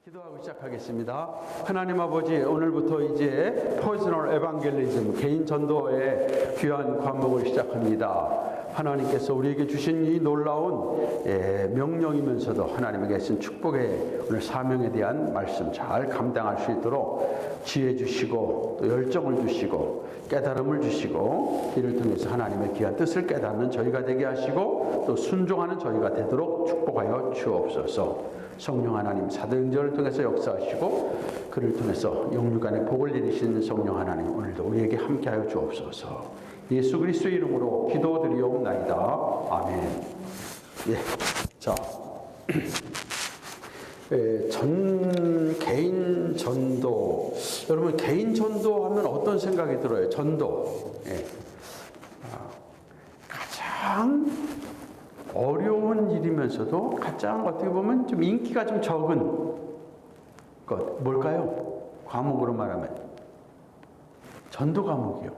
기도하고 시작하겠습니다. 하나님 아버지, 오늘부터 이제 퍼스널 에반겔리즘, 개인 전도의 귀한 과목을 시작합니다. 하나님께서 우리에게 주신 이 놀라운 명령이면서도 하나님에게 주신 축복의 오늘 사명에 대한 말씀 잘 감당할 수 있도록 지혜 주시고 또 열정을 주시고 깨달음을 주시고, 이를 통해서 하나님의 귀한 뜻을 깨닫는 저희가 되게 하시고 또 순종하는 저희가 되도록 축복하여 주옵소서. 성령 하나님, 사도행전을 통해서 역사하시고 그를 통해서 영육간의 복을 내리시는 성령 하나님, 오늘도 우리에게 함께하여 주옵소서. 예수 그리스도의 이름으로 기도드리옵나이다. 아멘. 예, 자, 개인 전도. 여러분, 개인 전도하면 어떤 생각이 들어요? 전도. 가장 어려운 일이면서도 가장 어떻게 보면 좀 인기가 좀 적은 것, 뭘까요? 과목으로 말하면 전도 과목이요.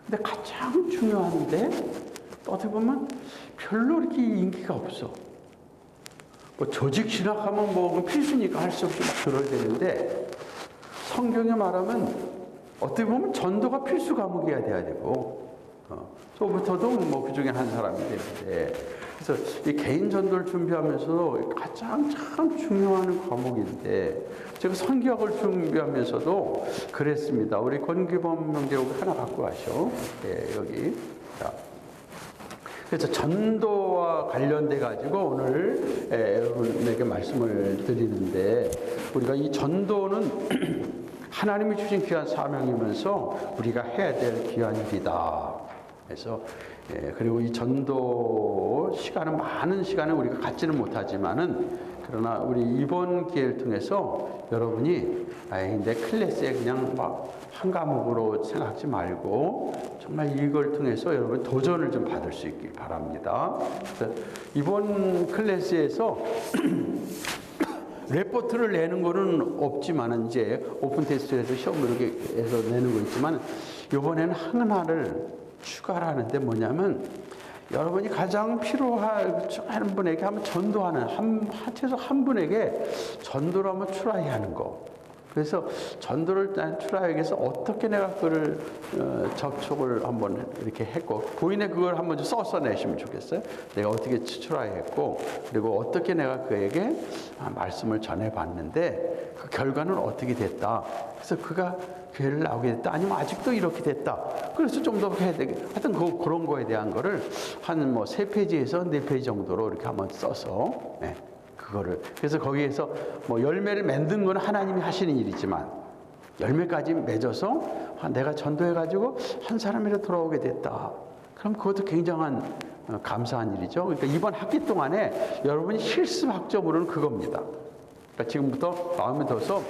근데 가장 중요한데 어떻게 보면 별로 이렇게 인기가 없어. 뭐 조직 신학하면 뭐 필수니까 할 수 없이 막 들어야 되는데, 성경에 말하면 어떻게 보면 전도가 필수 과목이어야 돼야 되고, 저부터도 뭐 그 중에 한 사람이 되는데, 그래서 이 개인 전도를 준비하면서도 가장 참 중요한 과목인데, 제가 선교학을 준비하면서도 그랬습니다. 우리 권기범 형제하고 하나 갖고 가셔. 예, 여기. 자. 그래서 전도와 관련돼 가지고 오늘 여러분에게 말씀을 드리는데, 우리가 이 전도는 하나님이 주신 귀한 사명이면서 우리가 해야 될 귀한 일이다. 그래서 그리고 이 전도 시간은, 많은 시간을 우리가 갖지는 못하지만은, 그러나 우리 이번 기회를 통해서 여러분이 내 클래스에 그냥 막 한 과목으로 생각하지 말고 정말 이걸 통해서 여러분 도전을 좀 받을 수 있길 바랍니다. 그래서 이번 클래스에서 레포트를 내는 거는 없지만은, 이제 오픈 테스트에서 시험을 이렇게 해서 내는 거 있지만, 이번에는 하나를 추가를 하는데, 뭐냐면 여러분이 가장 필요한 분에게 한번 전도하는, 최소 한 분에게 전도를 한번 트라이 하는 거. 그래서 전도를 트라이 해서 어떻게 내가 그걸 접촉을 한번 이렇게 했고, 보이네 그걸 한번 좀 써서 내시면 좋겠어요. 내가 어떻게 트라이 했고, 그리고 어떻게 내가 그에게 말씀을 전해봤는데 그 결과는 어떻게 됐다. 그래서 그가 교회를 나오게 됐다, 아니면 아직도 이렇게 됐다. 그래서 좀 더 해야 되겠다. 하여튼 그런 거에 대한 거를 한 뭐 3페이지에서 4페이지 정도로 이렇게 한번 써서, 그거를, 그래서 거기에서 뭐 열매를 맺는 건 하나님이 하시는 일이지만, 열매까지 맺어서 내가 전도해가지고 한 사람이라도 돌아오게 됐다. 그럼 그것도 굉장한 감사한 일이죠. 그러니까 이번 학기 동안에 여러분이 실습학점으로는 그겁니다. 그러니까 지금부터 마음에 둬서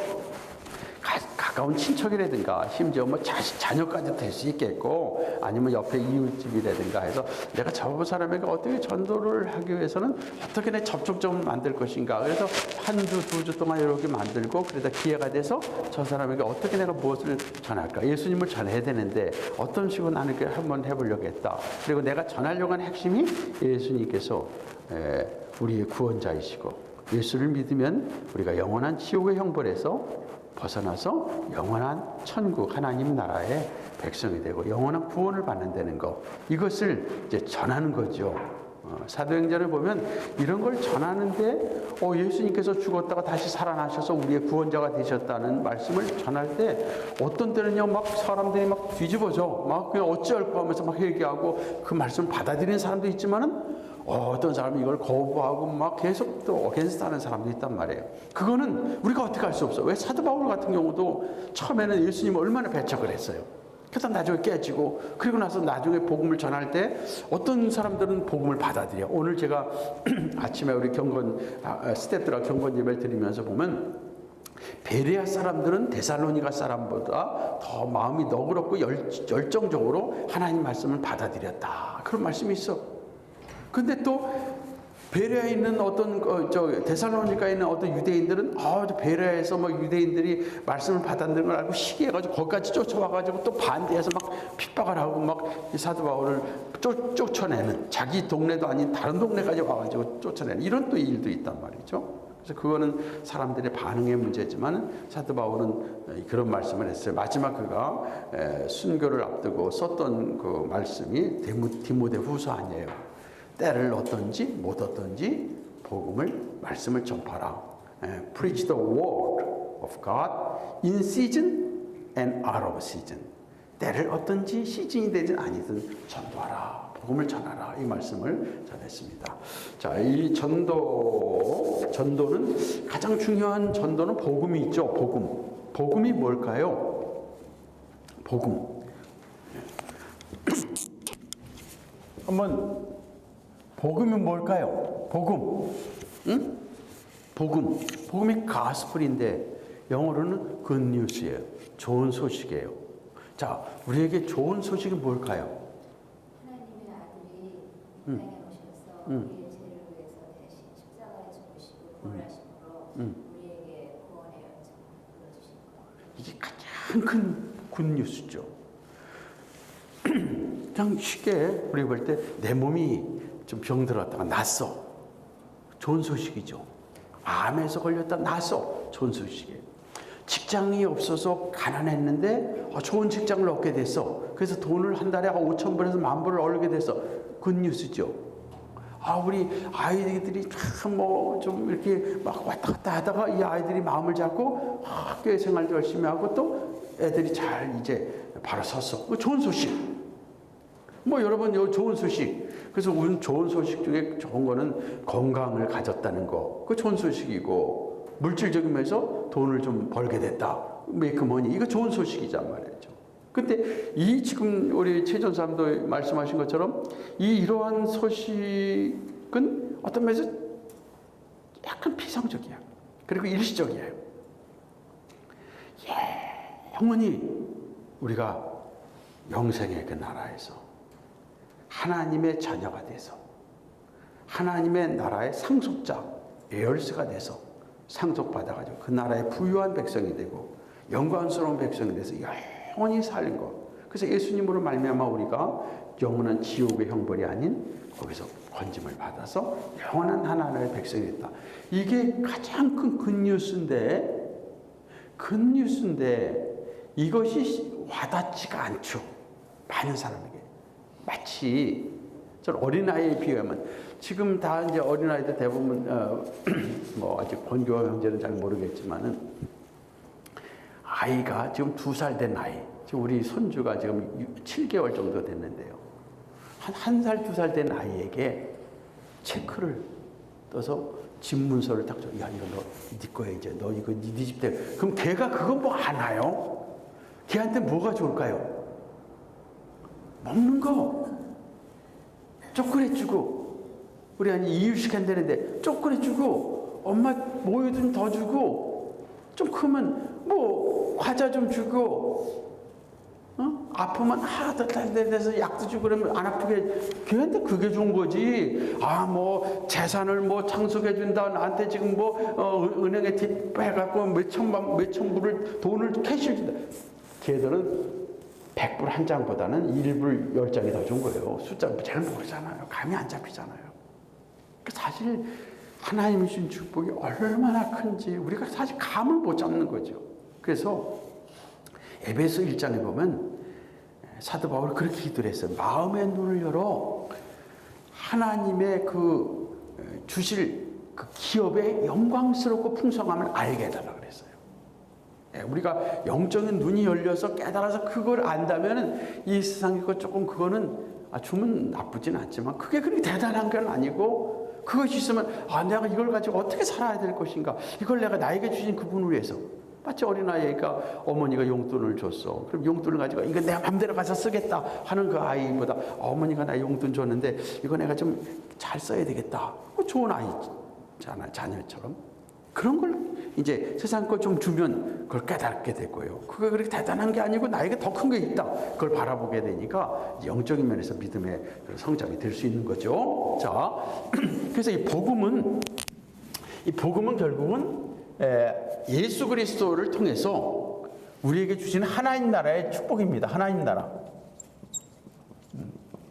가까운 친척이라든가, 심지어 뭐 자녀까지 될 수 있겠고, 아니면 옆에 이웃집이라든가 해서 내가 저 사람에게 어떻게 전도를 하기 위해서는 어떻게 내 접촉점을 만들 것인가. 그래서 한 주, 2주 동안 이렇게 만들고, 그러다 기회가 돼서 저 사람에게 어떻게 내가 무엇을 전할까. 예수님을 전해야 되는데 어떤 식으로 나는 이렇게 한번 해보려고 했다. 그리고 내가 전하려고 하는 핵심이 예수님께서 우리의 구원자이시고, 예수를 믿으면 우리가 영원한 지옥의 형벌에서 벗어나서 영원한 천국, 하나님 나라의 백성이 되고 영원한 구원을 받는다는 것, 이것을 이제 전하는 거죠. 사도행전을 보면 이런 걸 전하는데, 예수님께서 죽었다가 다시 살아나셔서 우리의 구원자가 되셨다는 말씀을 전할 때, 어떤 때는요 막 사람들이 막 뒤집어져, 막 그냥 어찌할까 하면서 막 얘기하고 그 말씀을 받아들이는 사람도 있지만은, 어떤 사람이 이걸 거부하고 막 계속 또 어게인스트 하는 사람도 있단 말이에요. 그거는 우리가 어떻게 할 수 없어. 왜 사도 바울 같은 경우도 처음에는 예수님을 얼마나 배척을 했어요. 그래서 나중에 깨지고, 그리고 나서 나중에 복음을 전할 때 어떤 사람들은 복음을 받아들여. 오늘 제가 아침에 우리 스태프들하고 경건 예배를 드리면서 보면, 베레아 사람들은 데살로니가 사람보다 더 마음이 너그럽고 열정적으로 하나님 말씀을 받아들였다. 그런 말씀이 있어. 근데 또 베레아에 있는 어떤 데살로니가에 있는 어떤 유대인들은 베레아에서 뭐 유대인들이 말씀을 받아들인 걸 알고 시기해가지고 거기까지 쫓아와가지고 또 반대해서 막 핍박을 하고 막 이 사도 바울을 쫓아내는, 자기 동네도 아닌 다른 동네까지 와가지고 쫓아내는 이런 또 일도 있단 말이죠. 그래서 그거는 사람들의 반응의 문제지만 사도 바울은 그런 말씀을 했어요. 마지막 그가 순교를 앞두고 썼던 그 말씀이 디모데 후서 아니에요. 때를 얻든지 못 얻든지 복음을 말씀을 전파라. Preach the word of God in season and out of season. 때를 얻든지 시즌이 되든 아니든 전도하라. 복음을 전하라. 이 말씀을 전했습니다. 자, 이 전도는 가장 중요한 전도는 복음이 있죠. 복음이 뭘까요? 복음. 한번 복음이 뭘까요? 복음. 응? 복음이 가스펠인데 영어로는 굿뉴스예요. 좋은 소식이에요. 자, 우리에게 좋은 소식이 뭘까요? 하나님의 아들이 땅에 오셔서 우리의 죄를 위해서 대신 십자가에 죽으시고 부활하심으로 우리에게 구원의 연장을 불러주신 것. 이게 가장 큰 굿뉴스죠. 그냥 쉽게 우리 볼 때 내 몸이 좀 병들었다가 낫어. 좋은 소식이죠. 암에서 걸렸다 낫어. 좋은 소식이에요. 직장이 없어서 가난했는데 좋은 직장을 얻게 됐어. 그래서 돈을 한 달에 5,000불에서 10,000불을 얻게 됐어. 굿뉴스죠. 우리 아이들이 참 좀 이렇게 막 왔다 갔다 하다가 이 아이들이 마음을 잡고 학교 생활도 열심히 하고 또 애들이 잘 이제 바로 섰어. 좋은 소식. 여러분, 요 좋은 소식. 그래서 우리 좋은 소식 중에 좋은 거는 건강을 가졌다는 거. 그 좋은 소식이고, 물질적인 면에서 돈을 좀 벌게 됐다. 메이크머니. 이거 좋은 소식이란 말이죠. 근데 이 지금 우리 최전사님도 말씀하신 것처럼 이러한 소식은 어떤 면에서 약간 피상적이야. 그리고 일시적이에요. 영원히 우리가 영생의 그 나라에서 하나님의 자녀가 돼서 하나님의 나라의 상속자, 에얼스가 돼서 상속받아가지고 그 나라의 부유한 백성이 되고 영광스러운 백성이 돼서 영원히 살린 것. 그래서 예수님으로 말미암아 우리가 영원한 지옥의 형벌이 아닌 거기서 건짐을 받아서 영원한 하나님의 백성이 됐다. 이게 가장 큰 굿뉴스인데 이것이 와닿지가 않죠. 많은 사람에게. 마치 저 어린아이에 비하면 지금 다 이제 어린아이들 대부분 아직 본교 형제는 잘 모르겠지만은 아이가 지금 2살 된 아이, 지금 우리 손주가 지금 7개월 정도 됐는데요. 한 살, 2살 된 아이에게 체크를 떠서 집문서를 딱 줘. 야, 이거 네 거야 이제. 너 이거 네 집 때. 그럼 걔가 그거 뭐 아나요? 걔한테 뭐가 좋을까요? 먹는 거. 초콜릿 주고. 우리 아니 이유식 한다는데 초콜릿 주고 엄마 모유 좀 더 주고 좀 크면 과자 좀 주고 아프면 더 돼서 약도 주고 그러면 안 아프게 걔한테 그게 좋은 거지. 재산을 창속해 준다. 나한테 지금 은행에 팁 해갖고 몇천 불을 돈을 캐시를 준다. 걔들은 100불 한 장보다는 1불 10장이 더 좋은 거예요. 숫자 잘 모르잖아요. 감이 안 잡히잖아요. 사실 하나님이 주신 축복이 얼마나 큰지 우리가 사실 감을 못 잡는 거죠. 그래서 에베소 1장에 보면 사도 바울이 그렇게 기도를 했어요. 마음의 눈을 열어 하나님의 주실 그 기업의 영광스럽고 풍성함을 알게 해달라고 그랬어요. 우리가 영적인 눈이 열려서 깨달아서 그걸 안다면은 이 세상에 조금 그거는 주면 나쁘진 않지만 그게 그렇게 대단한 건 아니고 그것이 있으면 내가 이걸 가지고 어떻게 살아야 될 것인가. 이걸 내가 나에게 주신 그분을 위해서. 마치 어린아이가 어머니가 용돈을 줬어. 그럼 용돈을 가지고 이거 내가 맘대로 가서 쓰겠다 하는 그 아이보다 어머니가 나 용돈 줬는데 이거 내가 좀 잘 써야 되겠다. 좋은 아이잖아, 자녀처럼. 그런 걸 이제 세상 거 좀 주면 그걸 깨닫게 되고요. 그게 그렇게 대단한 게 아니고 나에게 더 큰 게 있다. 그걸 바라보게 되니까 영적인 면에서 믿음의 성장이 될 수 있는 거죠. 자, 그래서 이 복음은 결국은 예수 그리스도를 통해서 우리에게 주신 하나님 나라의 축복입니다. 하나님 나라.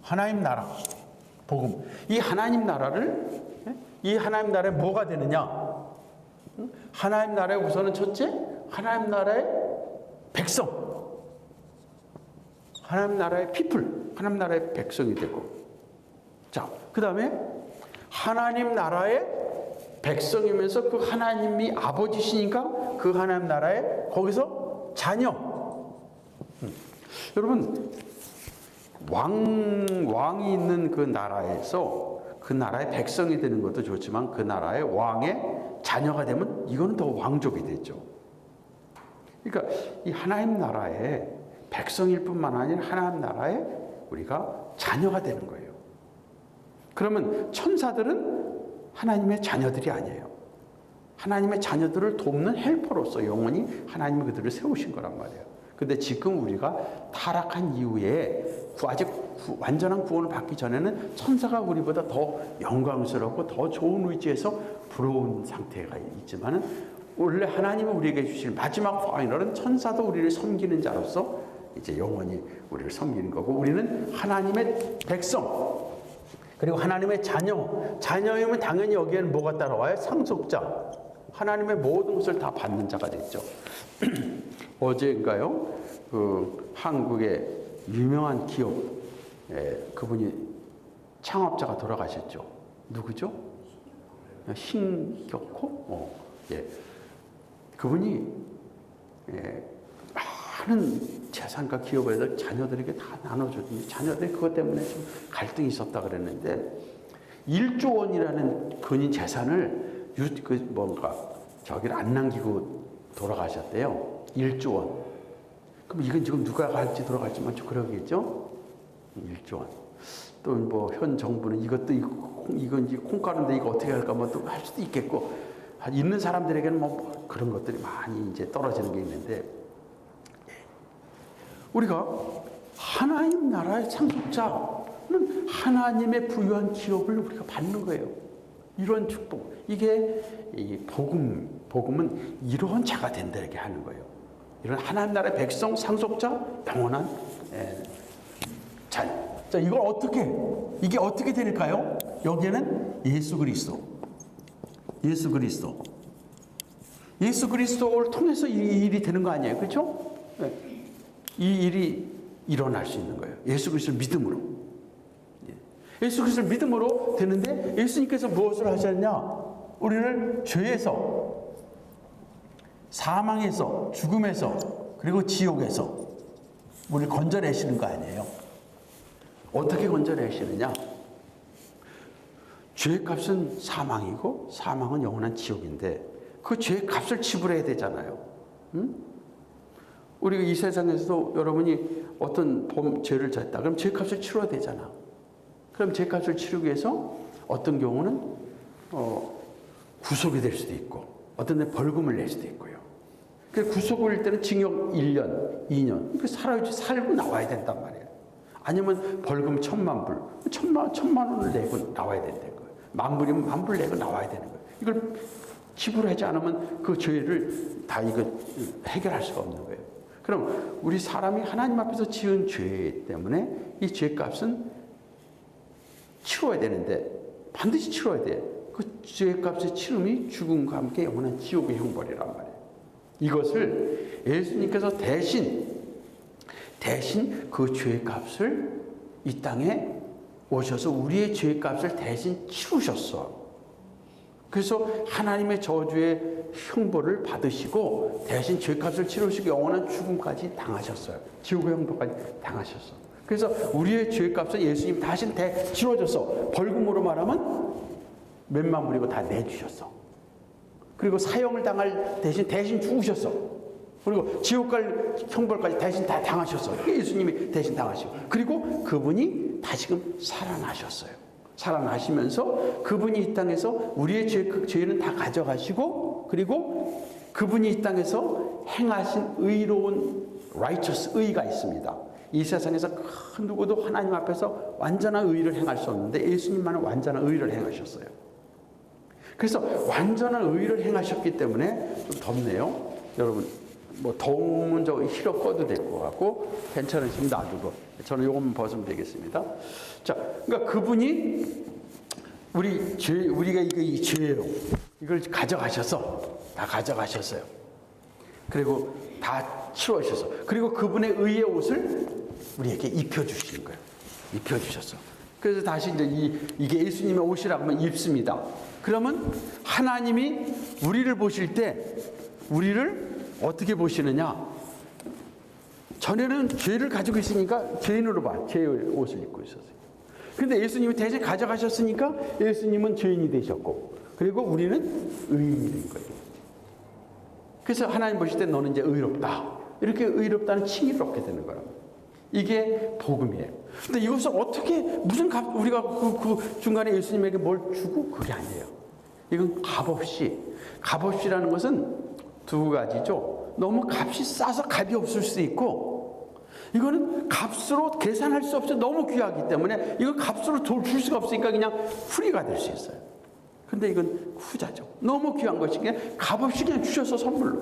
하나님 나라. 복음. 이 하나님 나라에 뭐가 되느냐? 하나님 나라의 우선은 첫째, 하나님 나라의 백성. 하나님 나라의 피플, 하나님 나라의 백성이 되고. 자, 그 다음에 하나님 나라의 백성이면서 그 하나님이 아버지시니까 그 하나님 나라의 거기서 자녀. 여러분, 왕이 있는 그 나라에서 그 나라의 백성이 되는 것도 좋지만 그 나라의 왕의 자녀가 되면 이거는 더 왕족이 되죠. 그러니까 이 하나님 나라의 백성일 뿐만 아니라 하나님 나라의 우리가 자녀가 되는 거예요. 그러면 천사들은 하나님의 자녀들이 아니에요. 하나님의 자녀들을 돕는 헬퍼로서 영원히 하나님이 그들을 세우신 거란 말이에요. 근데 지금 우리가 타락한 이후에 아직 완전한 구원을 받기 전에는 천사가 우리보다 더 영광스럽고 더 좋은 위치에서 부러운 상태가 있지만은 원래 하나님은 우리에게 주실 마지막 파이널은 천사도 우리를 섬기는 자로서 이제 영원히 우리를 섬기는 거고, 우리는 하나님의 백성 그리고 하나님의 자녀이면 당연히 여기에는 뭐가 따라와요? 상속자. 하나님의 모든 것을 다 받는 자가 됐죠. 어제인가요? 그 한국의 유명한 기업 그분이 창업자가 돌아가셨죠. 누구죠? 신격호? 예. 그분이 많은 재산과 기업을 자녀들에게 다 나눠줬는데 자녀들이 그것 때문에 좀 갈등이 있었다 그랬는데 1조 원이라는 근인 재산을 저기를 안 남기고 돌아가셨대요. 1조 원. 그럼 이건 지금 누가 갈지 돌아갈지만 좀 그러겠죠? 1조 원. 또 뭐 현 정부는 이것도 이건지 콩가루인데 이거 어떻게 할까 뭐 또 할 수도 있겠고, 있는 사람들에게는 뭐 그런 것들이 많이 이제 떨어지는 게 있는데, 우리가 하나님 나라의 상속자는 하나님의 부유한 기업을 우리가 받는 거예요. 이런 축복. 이게 이 복음은 이런 자가 된다 이렇게 하는 거예요. 이런 하나님 나라의 백성, 상속자, 영원한 자녀. 자, 이게 어떻게 될까요? 여기에는 예수 그리스도를 통해서 이 일이 되는 거 아니에요, 그렇죠? 이 일이 일어날 수 있는 거예요. 예수 그리스도를 믿음으로. 예수 그리스도를 믿음으로 되는데, 예수님께서 무엇을 하셨냐? 우리를 죄에서, 사망에서, 죽음에서, 그리고 지옥에서 우리를 건져내시는 거 아니에요? 어떻게 건져내시느냐? 죄의 값은 사망이고 사망은 영원한 지옥인데 그 죄의 값을 지불해야 되잖아요. 응? 우리가 이 세상에서도 여러분이 어떤 죄를 졌다 그럼 죄 값을 치러야 되잖아. 그럼 죄 값을 치르기 위해서 어떤 경우는 구속이 될 수도 있고 어떤 데 벌금을 낼 수도 있고요. 그 구속을 할 때는 징역 1년, 2년 그 살고 나와야 된단 말이에요. 아니면 벌금 1,000만 불, 1,000만 원을 내고 나와야 된다는 거예요. 10,000불이면 10,000불 내고 나와야 되는 거예요. 이걸 지불하지 않으면 그 죄를 다 이거 해결할 수가 없는 거예요. 그럼 우리 사람이 하나님 앞에서 지은 죄 때문에 이 죄값은 치러야 되는데 반드시 치러야 돼. 그 죄값의 치름이 죽음과 함께 영원한 지옥의 형벌이란 말이에요. 이것을 예수님께서 대신 그 죄값을 이 땅에 오셔서 우리의 죄값을 대신 치르셨어. 그래서 하나님의 저주의 형벌을 받으시고 대신 죄값을 치르시고 영원한 죽음까지 당하셨어요. 지옥의 형벌까지 당하셨어. 그래서 우리의 죄값을 예수님 다시 치러줘서 벌금으로 말하면 몇만 불이고 다 내주셨어. 그리고 사형을 당할 대신 죽으셨어. 그리고 지옥 갈 형벌까지 대신 다 당하셨어요. 예수님이 대신 당하시고, 그리고 그분이 다시금 살아나셨어요. 살아나시면서 그분이 이 땅에서 우리의 죄는 다 가져가시고, 그리고 그분이 이 땅에서 행하신 의로운 righteous 의가 있습니다. 이 세상에서 그 누구도 하나님 앞에서 완전한 의를 행할 수 없는데 예수님만은 완전한 의를 행하셨어요. 그래서 완전한 의를 행하셨기 때문에 좀 덥네요. 여러분, 뭐 더우면 저 히터 꺼도 될 것 같고 괜찮으시면 놔두고 저는 요것만 벗으면 되겠습니다. 자, 그러니까 그분이 우리가 이 죄예요. 이걸 다 가져가셨어요. 그리고 다 치워주셔서, 그리고 그분의 의의 옷을 우리에게 입혀주시는 거예요. 입혀주셨어. 그래서 다시 이제 이게 예수님의 옷이라고 하면 입습니다. 그러면 하나님이 우리를 보실 때 우리를 어떻게 보시느냐? 전에는 죄를 가지고 있으니까 죄인으로 봐. 죄의 옷을 입고 있었어요. 근데 예수님이 대신 가져가셨으니까 예수님은 죄인이 되셨고, 그리고 우리는 의인이 된 거예요. 그래서 하나님 보실 때 너는 이제 의롭다. 이렇게 의롭다는 칭의를 얻게 되는 거라고. 이게 복음이에요. 근데 이것을 어떻게, 무슨 우리가 그 중간에 예수님에게 뭘 주고 그게 아니에요. 이건 값없이라는 것은 두 가지죠. 너무 값이 싸서 값이 없을 수 있고, 이거는 값으로 계산할 수 없어. 너무 귀하기 때문에 이거 값으로 줄 수가 없으니까 그냥 프리가 될 수 있어요. 근데 이건 후자죠. 너무 귀한 것이 그냥 값없이 그냥 주셔서 선물로.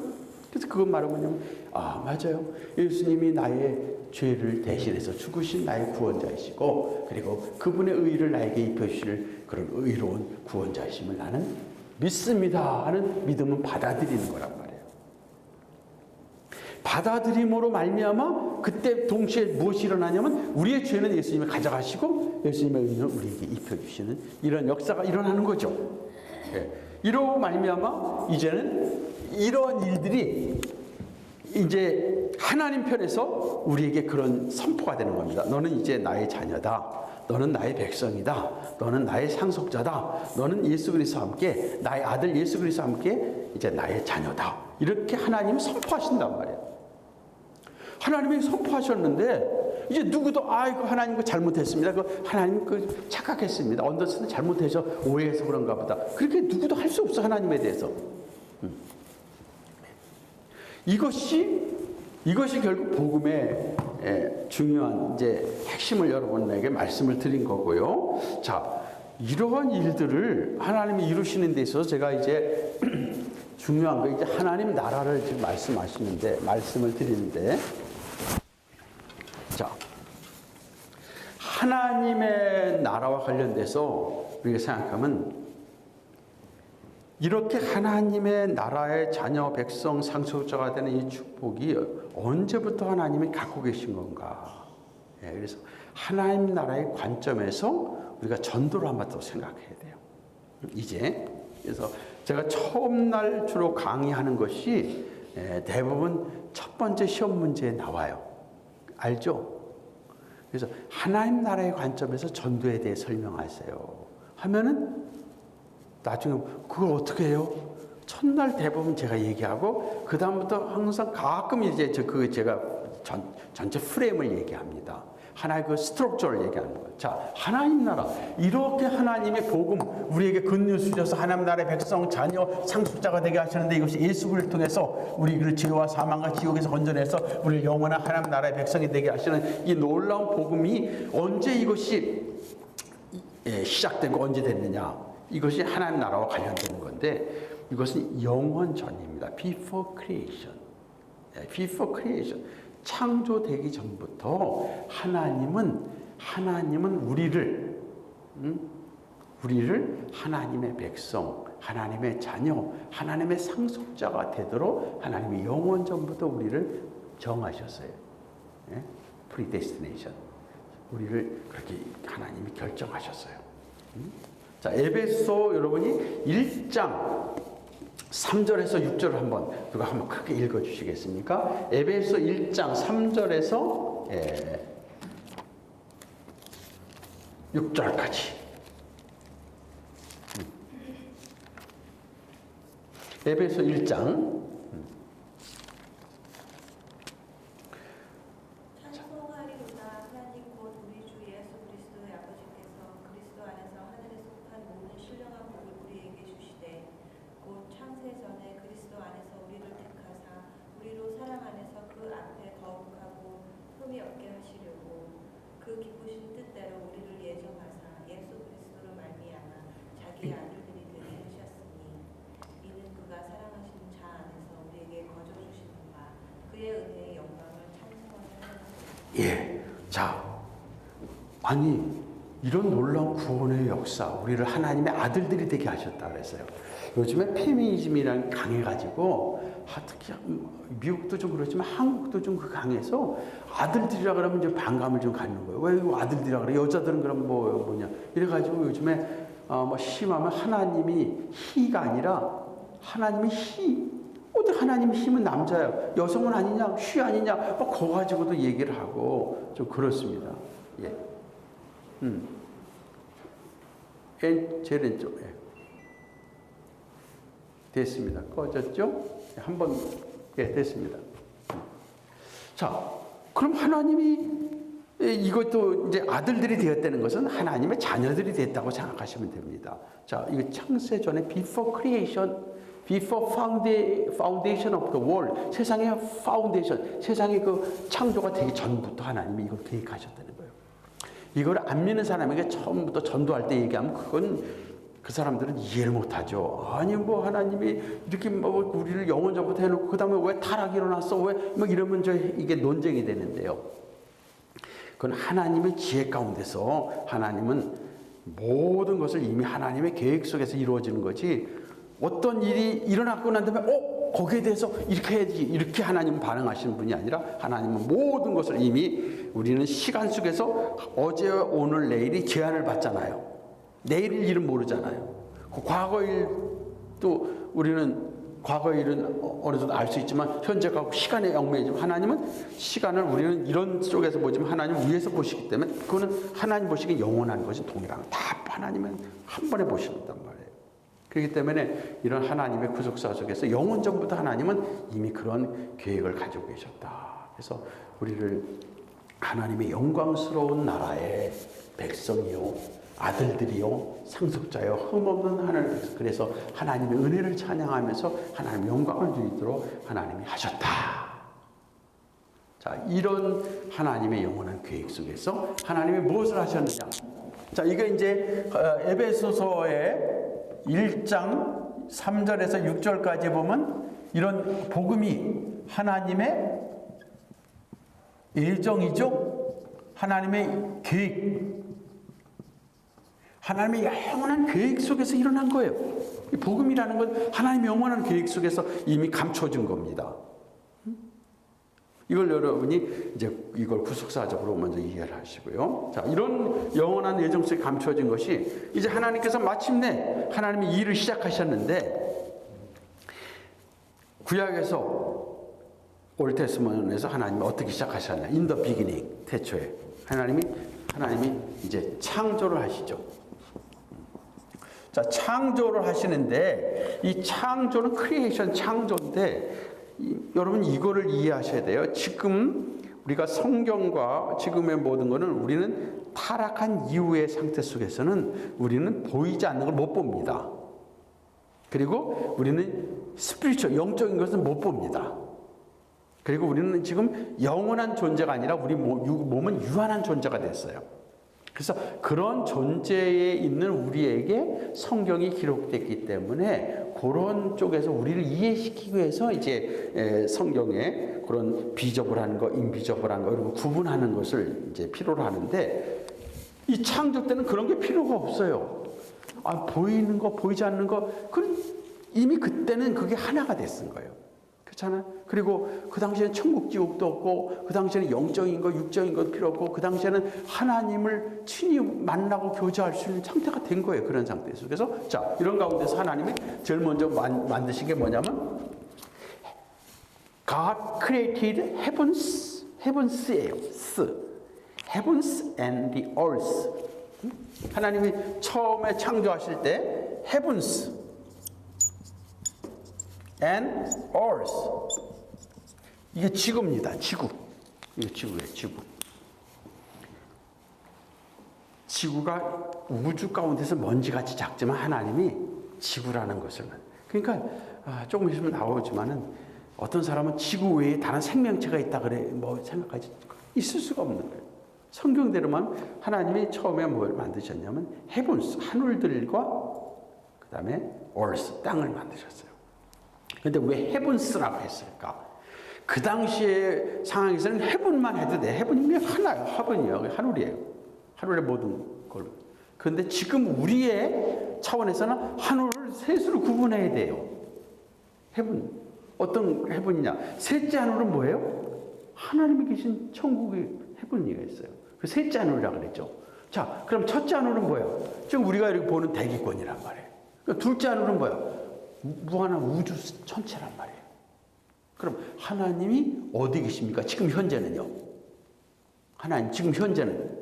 그래서 그건 말은 뭐냐면, 맞아요. 예수님이 나의 죄를 대신해서 죽으신 나의 구원자이시고, 그리고 그분의 의를 나에게 입혀주실 그런 의로운 구원자이심을 나는 믿습니다 하는 믿음은 받아들이는 거란 말이에요. 받아들임으로 말미암아 그때 동시에 무엇이 일어나냐면, 우리의 죄는 예수님이 가져가시고 예수님의 의는 우리에게 입혀주시는 이런 역사가 일어나는 거죠. 이로 말미암아 이제는 이런 일들이 이제 하나님 편에서 우리에게 그런 선포가 되는 겁니다. 너는 이제 나의 자녀다. 너는 나의 백성이다. 너는 나의 상속자다. 너는 예수 그리스도와 함께, 나의 아들 예수 그리스도와 함께 이제 나의 자녀다. 이렇게 하나님이 선포하신단 말이에요. 하나님이 선포하셨는데 이제 누구도 이거 하나님 거 잘못했습니다. 하나님 착각했습니다. 언더스탠드 잘못해서 오해해서 그런가 보다. 그렇게 누구도 할 수 없어, 하나님에 대해서. 이것이 결국 복음의 중요한 이제 핵심을 여러분에게 말씀을 드린 거고요. 자, 이러한 일들을 하나님이 이루시는 데 있어서 제가 이제 중요한 거, 이제 하나님 나라를 지금 말씀을 드리는데, 자, 하나님의 나라와 관련돼서 우리가 생각하면, 이렇게 하나님의 나라의 자녀, 백성, 상속자가 되는 이 축복이 언제부터 하나님이 갖고 계신 건가? 그래서 하나님 나라의 관점에서 우리가 전도를 한번 더 생각해야 돼요. 이제 그래서 제가 처음 날 주로 강의하는 것이 대부분 첫 번째 시험 문제에 나와요. 알죠? 그래서 하나님 나라의 관점에서 전도에 대해 설명하세요 하면은 나중에 그걸 어떻게 해요? 첫날 대부분 제가 얘기하고, 그 다음부터 항상 가끔 이제 제가 전체 프레임을 얘기합니다. 하나의 그 스트럭처를 얘기하는 거예요. 자, 하나님 나라, 이렇게 하나님의 복음, 우리에게 굿뉴스 주셔서 하나님 나라의 백성, 자녀, 상속자가 되게 하시는데, 이것이 예수를 통해서 우리를 죄와 사망과 지옥에서 건져내서 우리를 영원한 하나님 나라의 백성이 되게 하시는 이 놀라운 복음이 언제 이것이 시작되고 언제 됐느냐? 이것이 하나님 나라와 관련되는 건데, 이것은 영원 전입니다. Before creation. Before creation. 창조되기 전부터 하나님은 우리를 하나님의 백성, 하나님의 자녀, 하나님의 상속자가 되도록 하나님이 영원 전부터 우리를 정하셨어요. Predestination. 우리를 그렇게 하나님이 결정하셨어요. 자, 에베소 여러분이 1장 3절에서 6절을 누가 한번 크게 읽어 주시겠습니까? 에베소 1장 3절에서 6절까지. 에베소 1장. 자, 아니 이런 놀라운 구원의 역사, 우리를 하나님의 아들들이 되게 하셨다 그랬어요. 요즘에 페미니즘이랑 강해가지고 특히 미국도 좀 그렇지만 한국도 좀 강해서 아들들이라 그러면 이제 반감을 좀 갖는 거예요. 왜 이거 아들들이라 그래? 여자들은 그럼 뭐냐? 이래가지고 요즘에 뭐 심하면 하나님이 희가 아니라 하나님이 희. 어디 하나님의 힘은 남자야, 여성은 아니냐, 휘 아니냐, 뭐 그거 가지고도 얘기를 하고 좀 그렇습니다. 예. 제일 왼쪽. 예. 됐습니다. 꺼졌죠? 한번 예, 됐습니다. 자, 그럼 하나님이 이것도 이제 아들들이 되었다는 것은 하나님의 자녀들이 됐다고 생각하시면 됩니다. 자, 이거 창세 전에 before creation, before foundation of the world, 세상의 파운데이션, 세상의 그 창조가 되기 전부터 하나님이 이걸 계획하셨다는 거예요. 이걸 안 믿는 사람에게 처음부터 전도할 때 얘기하면 그건 그 사람들은 이해를 못하죠. 아니 뭐 하나님이 이렇게 뭐 우리를 영원전부터 해놓고 그 다음에 왜 타락이 일어났어? 왜 뭐 이러면 이게 논쟁이 되는데요. 그건 하나님의 지혜 가운데서 하나님은 모든 것을 이미 하나님의 계획 속에서 이루어지는 거지, 어떤 일이 일어나고 난 다음에 거기에 대해서 이렇게 해야지 이렇게 하나님은 반응하시는 분이 아니라 하나님은 모든 것을 이미, 우리는 시간 속에서 어제 오늘 내일이 제한을 받잖아요. 내일 일은 모르잖아요. 그 과거 일도 우리는 과거 일은 어느 정도 알 수 있지만 현재가 시간의 영매이지만 하나님은 시간을, 우리는 이런 쪽에서 보지만 하나님은 위에서 보시기 때문에 그거는 하나님 보시기에 영원한 것이 동일한 거. 다 하나님은 한 번에 보신단 말이에요. 그렇기 때문에 이런 하나님의 구속사 속에서 영원 전부터 하나님은 이미 그런 계획을 가지고 계셨다. 그래서 우리를 하나님의 영광스러운 나라의 백성이요, 아들들이요, 상속자요, 흠없는 하늘 백성. 그래서 하나님의 은혜를 찬양하면서 하나님의 영광을 누리도록 하나님이 하셨다. 자, 이런 하나님의 영원한 계획 속에서 하나님이 무엇을 하셨느냐? 자, 이게 이제 에베소서의 1장 3절에서 6절까지 보면 이런 복음이 하나님의 예정이죠. 하나님의 계획, 하나님의 영원한 계획 속에서 일어난 거예요. 이 복음이라는 건 하나님의 영원한 계획 속에서 이미 감춰진 겁니다. 이걸 여러분이 이제 이걸 구속사적으로 먼저 이해를 하시고요. 자, 이런 영원한 예정 속에 감춰진 것이 이제 하나님께서 마침내 하나님이 일을 시작하셨는데, 구약에서 올테스먼에서 하나님이 어떻게 시작하셨냐? In the beginning, 태초에 하나님이 이제 창조를 하시죠. 자, 창조를 하시는데 이 창조는 크리에이션, 창조인데 여러분 이거를 이해하셔야 돼요. 지금 우리가 성경과 지금의 모든 것은 우리는 타락한 이후의 상태 속에서는 우리는 보이지 않는 걸 못 봅니다. 그리고 우리는 스피리추얼, 영적인 것은 못 봅니다. 그리고 우리는 지금 영원한 존재가 아니라 우리 몸은 유한한 존재가 됐어요. 그래서 그런 존재에 있는 우리에게 성경이 기록됐기 때문에 그런 쪽에서 우리를 이해시키기 위해서 이제 성경에 그런 비저블한 거, 인비저블한 거, 이런 거 구분하는 것을 이제 필요로 하는데, 이 창조 때는 그런 게 필요가 없어요. 보이는 거, 보이지 않는 거, 이미 그때는 그게 하나가 됐은 거예요. 그렇잖아요. 그리고 그 당시에는 천국 지옥도 없고, 그 당시에는 영적인 거, 육적인 것 필요 없고, 그 당시에는 하나님을 친히 만나고 교제할 수 있는 상태가 된 거예요. 그런 상태에서. 그래서 자, 이런 가운데서 하나님이 제일 먼저 만드신 게 뭐냐면 God created heavens예요. heavens and the earth. 하나님이 처음에 창조하실 때 heavens and earth, 이게 지구입니다. 지구. 이게 지구예요. 지구. 지구가 우주 가운데서 먼지같이 작지만 하나님이 지구라는 것을, 그러니까 조금 있으면 나오지만은 어떤 사람은 지구 외에 다른 생명체가 있다 그래 뭐 생각하지, 있을 수가 없는 거예요. 성경대로만 하나님이 처음에 뭘 만드셨냐면 heavens, 하늘들과 그 다음에 earth, 땅을 만드셨어요. 근데 왜 heavens라고 했을까? 그 당시의 상황에서는 heaven만 해도 돼. heaven이면 하나요. heaven이요. 하늘이에요. 하늘의 모든 걸. 그런데 지금 우리의 차원에서는 하늘을 셋으로 구분해야 돼요. 해분. 어떤 해분이냐? 셋째 하늘은 뭐예요? 하나님이 계신 천국의 해분이가 있어요. 그 셋째 하늘이라고 그랬죠. 자, 그럼 첫째 하늘은 뭐예요? 지금 우리가 이렇게 보는 대기권이란 말이에요. 그러니까 둘째 하늘은 뭐예요? 무한한 우주 전체란 말이에요. 그럼 하나님이 어디 계십니까? 지금 현재는요. 하나님 지금 현재는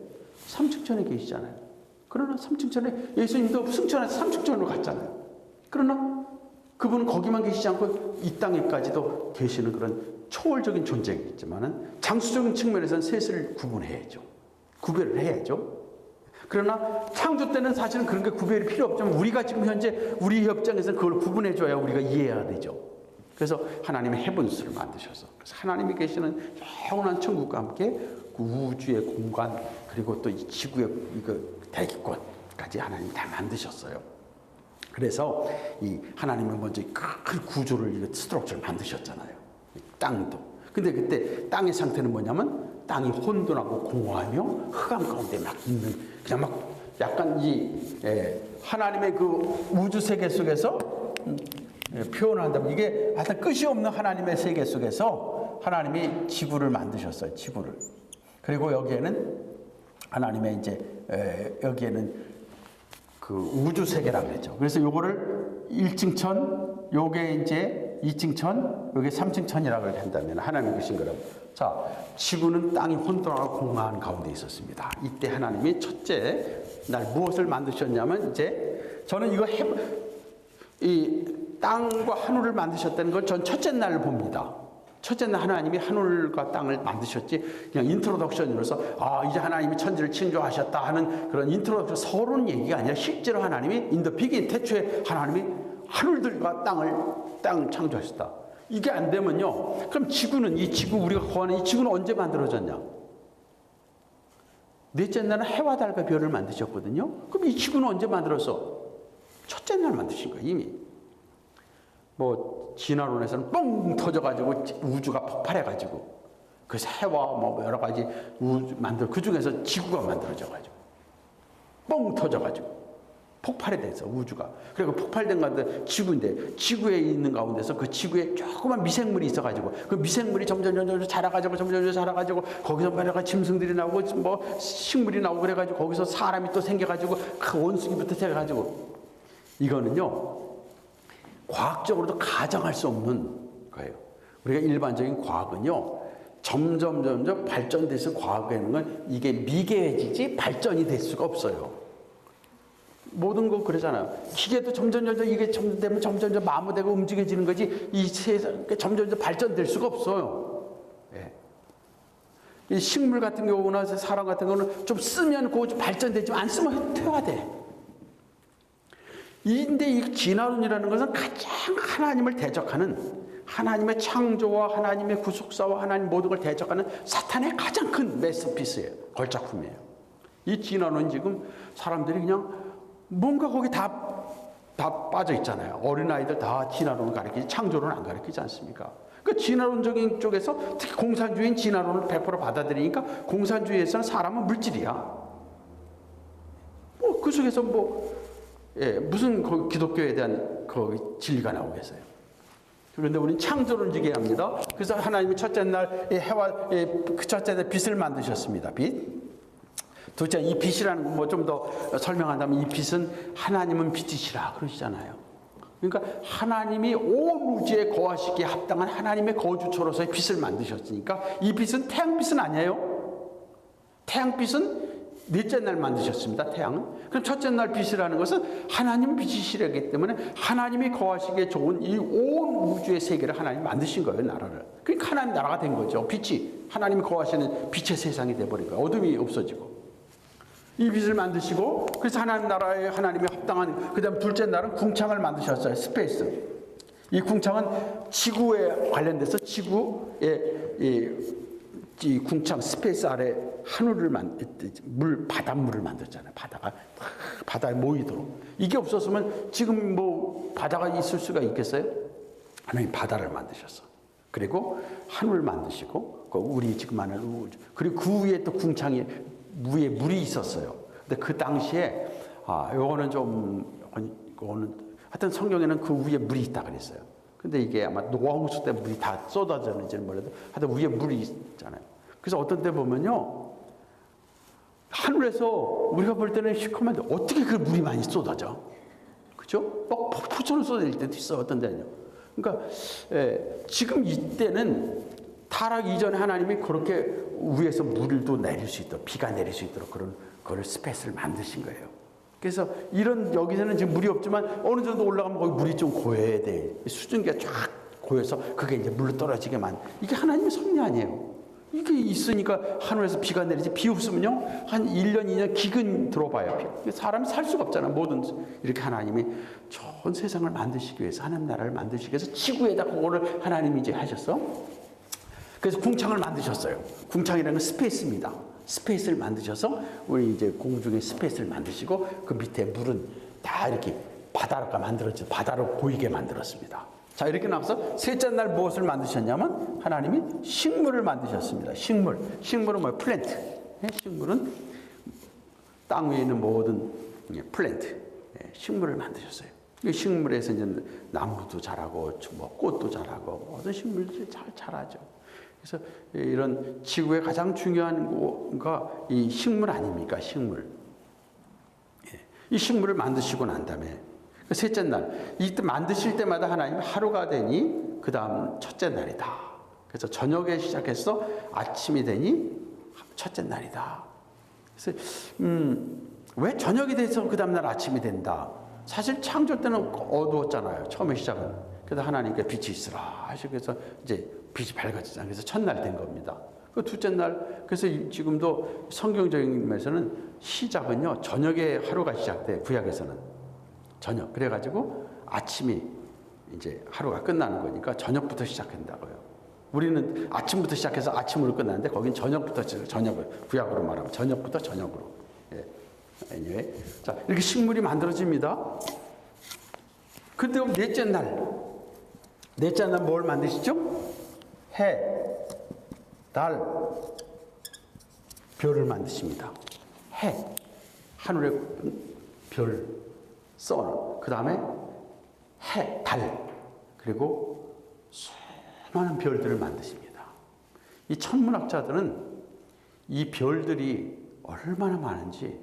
삼층천에 계시잖아요. 그러나 삼층천에 예수님도 승천해서 삼층천으로 갔잖아요. 그러나 그분은 거기만 계시지 않고 이 땅에까지도 계시는 그런 초월적인 존재이겠지만은 장수적인 측면에서는 셋을 구분해야죠. 구별을 해야죠. 그러나 창조 때는 사실은 그런 게 구별이 필요 없지만 우리가 지금 현재 우리 협정에서는 그걸 구분해줘야 우리가 이해해야 되죠. 그래서 하나님의 해분수를 만드셔서 그래서 하나님이 계시는 영원한 천국과 함께 그 우주의 공간 그리고 또 이 지구의 대기권까지 하나님이 다 만드셨어요. 그래서 이 하나님은 먼저 큰 구조를 스트럭처를 만드셨잖아요. 땅도. 근데 그때 땅의 상태는 뭐냐면 땅이 혼돈하고 공허하며 흑암 가운데 막 있는 그냥 막 약간 이 하나님의 그 우주 세계 속에서 표현한다면 이게 하여튼 끝이 없는 하나님의 세계 속에서 하나님이 지구를 만드셨어요. 지구를. 그리고 여기에는 하나님의 이제 여기에는 그 우주 세계라고 그랬죠. 그래서 요거를 1층천, 요게 이제 2층천, 요게 3층천이라고 한다면 하나님이 계신 거라고. 자, 지구는 땅이 혼돈하고 공허한 가운데 있었습니다. 이때 하나님이 첫째 날 무엇을 만드셨냐면 이제 저는 이거 이 땅과 하늘을 만드셨다는 걸 전 첫째 날을 봅니다. 첫째 날 하나님이 하늘과 땅을 만드셨지 그냥 인트로덕션으로서 이제 하나님이 천지를 창조하셨다 하는 그런 인트로덕션 서론 얘기가 아니라 실제로 하나님이 인더 비긴 태초에 하나님이 하늘들과 땅을 창조하셨다. 이게 안 되면요. 그럼 지구는 이 지구 우리가 거하는 이 지구는 언제 만들어졌냐? 넷째 날은 해와 달과 별을 만드셨거든요. 그럼 이 지구는 언제 만들어서? 첫째 날 만드신 거예요, 이미. 뭐 진화론에서는 뻥 터져가지고 우주가 폭발해가지고 그래서 해와 뭐 여러 가지 그 중에서 지구가 만들어져가지고 뻥 터져가지고 폭발이 돼서 우주가 그리고 폭발된 가운데 지구인데 지구에 있는 가운데서 그 지구에 조그만 미생물이 있어가지고 그 미생물이 점점 자라가지고 점점 자라가지고 거기서 여러 가지 짐승들이 나오고 뭐 식물이 나오고 그래가지고 거기서 사람이 또 생겨가지고 그 원숭이부터 생겨가지고 이거는요. 과학적으로도 가정할 수 없는 거예요. 우리가 일반적인 과학은요. 점점 발전돼서 과학에는 건 이게 미개해지지 발전이 될 수가 없어요. 모든 거 그러잖아요. 기계도 점점 이게 되면 점점 마모되고 움직여지는 거지 이 세상 점점 발전될 수가 없어요. 예. 이 식물 같은 경우나 사람 같은 경우는 좀 쓰면 그거 좀 발전되지만 안 쓰면 퇴화돼. 근데 이 진화론이라는 것은 가장 하나님을 대적하는 하나님의 창조와 하나님의 구속사와 하나님 모든 걸 대적하는 사탄의 가장 큰 메스피스예요. 걸작품이에요. 이 진화론은 지금 사람들이 그냥 뭔가 거기 다 빠져 있잖아요. 어린아이들 다 진화론을 가르치지 창조론을 안 가르치지 않습니까? 그 진화론적인 쪽에서 특히 공산주의인 진화론을 100% 받아들이니까 공산주의에서는 사람은 물질이야. 뭐 그 속에서 무슨 기독교에 대한 그 진리가 나오겠어요. 그런데 우리는 창조론적이어야 합니다. 그래서 하나님이 첫째 날 해와 그 첫째 날 빛을 만드셨습니다. 빛. 둘째 이 빛이라는 거 좀 더 설명한다면 이 빛은 하나님은 빛이시라 그러시잖아요. 그러니까 하나님이 온 우주에 거하시기에 합당한 하나님의 거주처로서의 빛을 만드셨으니까 이 빛은 태양빛은 아니에요. 태양빛은 넷째 날 만드셨습니다. 태양은. 그럼 첫째 날 빛이라는 것은 하나님 빛이시라기 때문에 하나님이 거하시기에 좋은 이 온 우주의 세계를 하나님 만드신 거예요. 나라를. 그러니까 하나님 나라가 된 거죠. 빛이 하나님이 거하시는 빛의 세상이 돼버린 거예요. 어둠이 없어지고 이 빛을 만드시고 그래서 하나님 나라에 하나님이 합당한 그 다음 둘째 날은 궁창을 만드셨어요. 스페이스. 이 궁창은 지구에 관련돼서 지구의 이 궁창 스페이스 아래 하늘을 바닷물을 만들었잖아요. 바다에 모이도록. 이게 없었으면 지금 뭐 바다가 있을 수가 있겠어요? 하나님 바다를 만드셨어. 그리고 하늘을 만드시고 우리 지금 아는 우주. 그리고 그 위에 또 궁창이 위에 물이 있었어요. 근데 그 당시에 요거는 좀, 요거는, 하여튼 성경에는 그 위에 물이 있다 그랬어요. 근데 이게 아마 노아 홍수 때 물이 다 쏟아졌는지는 몰라도 하여튼 위에 물이 있잖아요. 그래서 어떤 때 보면요. 하늘에서 우리가 볼 때는 시커먼데 어떻게 그 물이 많이 쏟아져? 그죠? 막 폭포처럼 쏟아질 때도 있어, 어떤 데는요. 그러니까, 지금 이때는 타락 이전에 하나님이 그렇게 위에서 물도 내릴 수 있도록, 비가 내릴 수 있도록 그런 스페이스를 만드신 거예요. 그래서 여기서는 지금 물이 없지만 어느 정도 올라가면 거기 물이 좀 고여야 돼. 수증기가 쫙 고여서 그게 이제 물로 떨어지게만. 이게 하나님의 섭리 아니에요. 이게 있으니까 하늘에서 비가 내리지. 비 없으면요 한 1년 2년 기근 들어봐요. 사람이 살 수가 없잖아. 뭐든 이렇게 하나님이 좋은 세상을 만드시기 위해서, 하나님 나라를 만드시기 위해서 지구에다 그거를 하나님이 이제 하셨어. 그래서 궁창을 만드셨어요. 궁창이라는 건 스페이스입니다. 스페이스를 만드셔서 우리 이제 공중에 스페이스를 만드시고 그 밑에 물은 다 이렇게 바다가 만들어져, 바다로 보이게 만들었습니다. 자, 이렇게 나와서 셋째 날 무엇을 만드셨냐면 하나님이 식물을 만드셨습니다. 식물은 뭐예요? 플랜트. 식물은 땅 위에 있는 모든 플랜트, 식물을 만드셨어요. 이 식물에서 이제 나무도 자라고 뭐 꽃도 자라고 모든 식물들이 잘 자라죠. 그래서 이런 지구의 가장 중요한 거가 이 식물 아닙니까? 식물. 이 식물을 만드시고 난 다음에 셋째 날, 이때 만드실 때마다 하나님 하루가 되니 그 다음 첫째 날이다. 그래서 저녁에 시작해서 아침이 되니 첫째 날이다. 그래서 왜 저녁이 돼서 그 다음 날 아침이 된다? 사실 창조 때는 어두웠잖아요. 처음에 시작은. 그래서 하나님께 빛이 있으라 하시고 그래서 이제 빛이 밝아지잖아요. 그래서 첫날 된 겁니다. 그 둘째 날, 그래서 지금도 성경적인 면에서는 시작은요 저녁에 하루가 시작돼. 구약에서는 저녁. 그래가지고 아침이 이제 하루가 끝나는 거니까 저녁부터 시작한다고요. 우리는 아침부터 시작해서 아침으로 끝나는데 거긴 저녁부터 저녁을, 구약으로 말하면 저녁부터 저녁으로. anyway. 자, 이렇게 식물이 만들어집니다. 근데 넷째 날 뭘 만드시죠? 해, 달, 별을 만드십니다. 해, 하늘의 별, 선, 그 다음에 해, 달, 그리고 수많은 별들을 만드십니다. 이 천문학자들은 이 별들이 얼마나 많은지,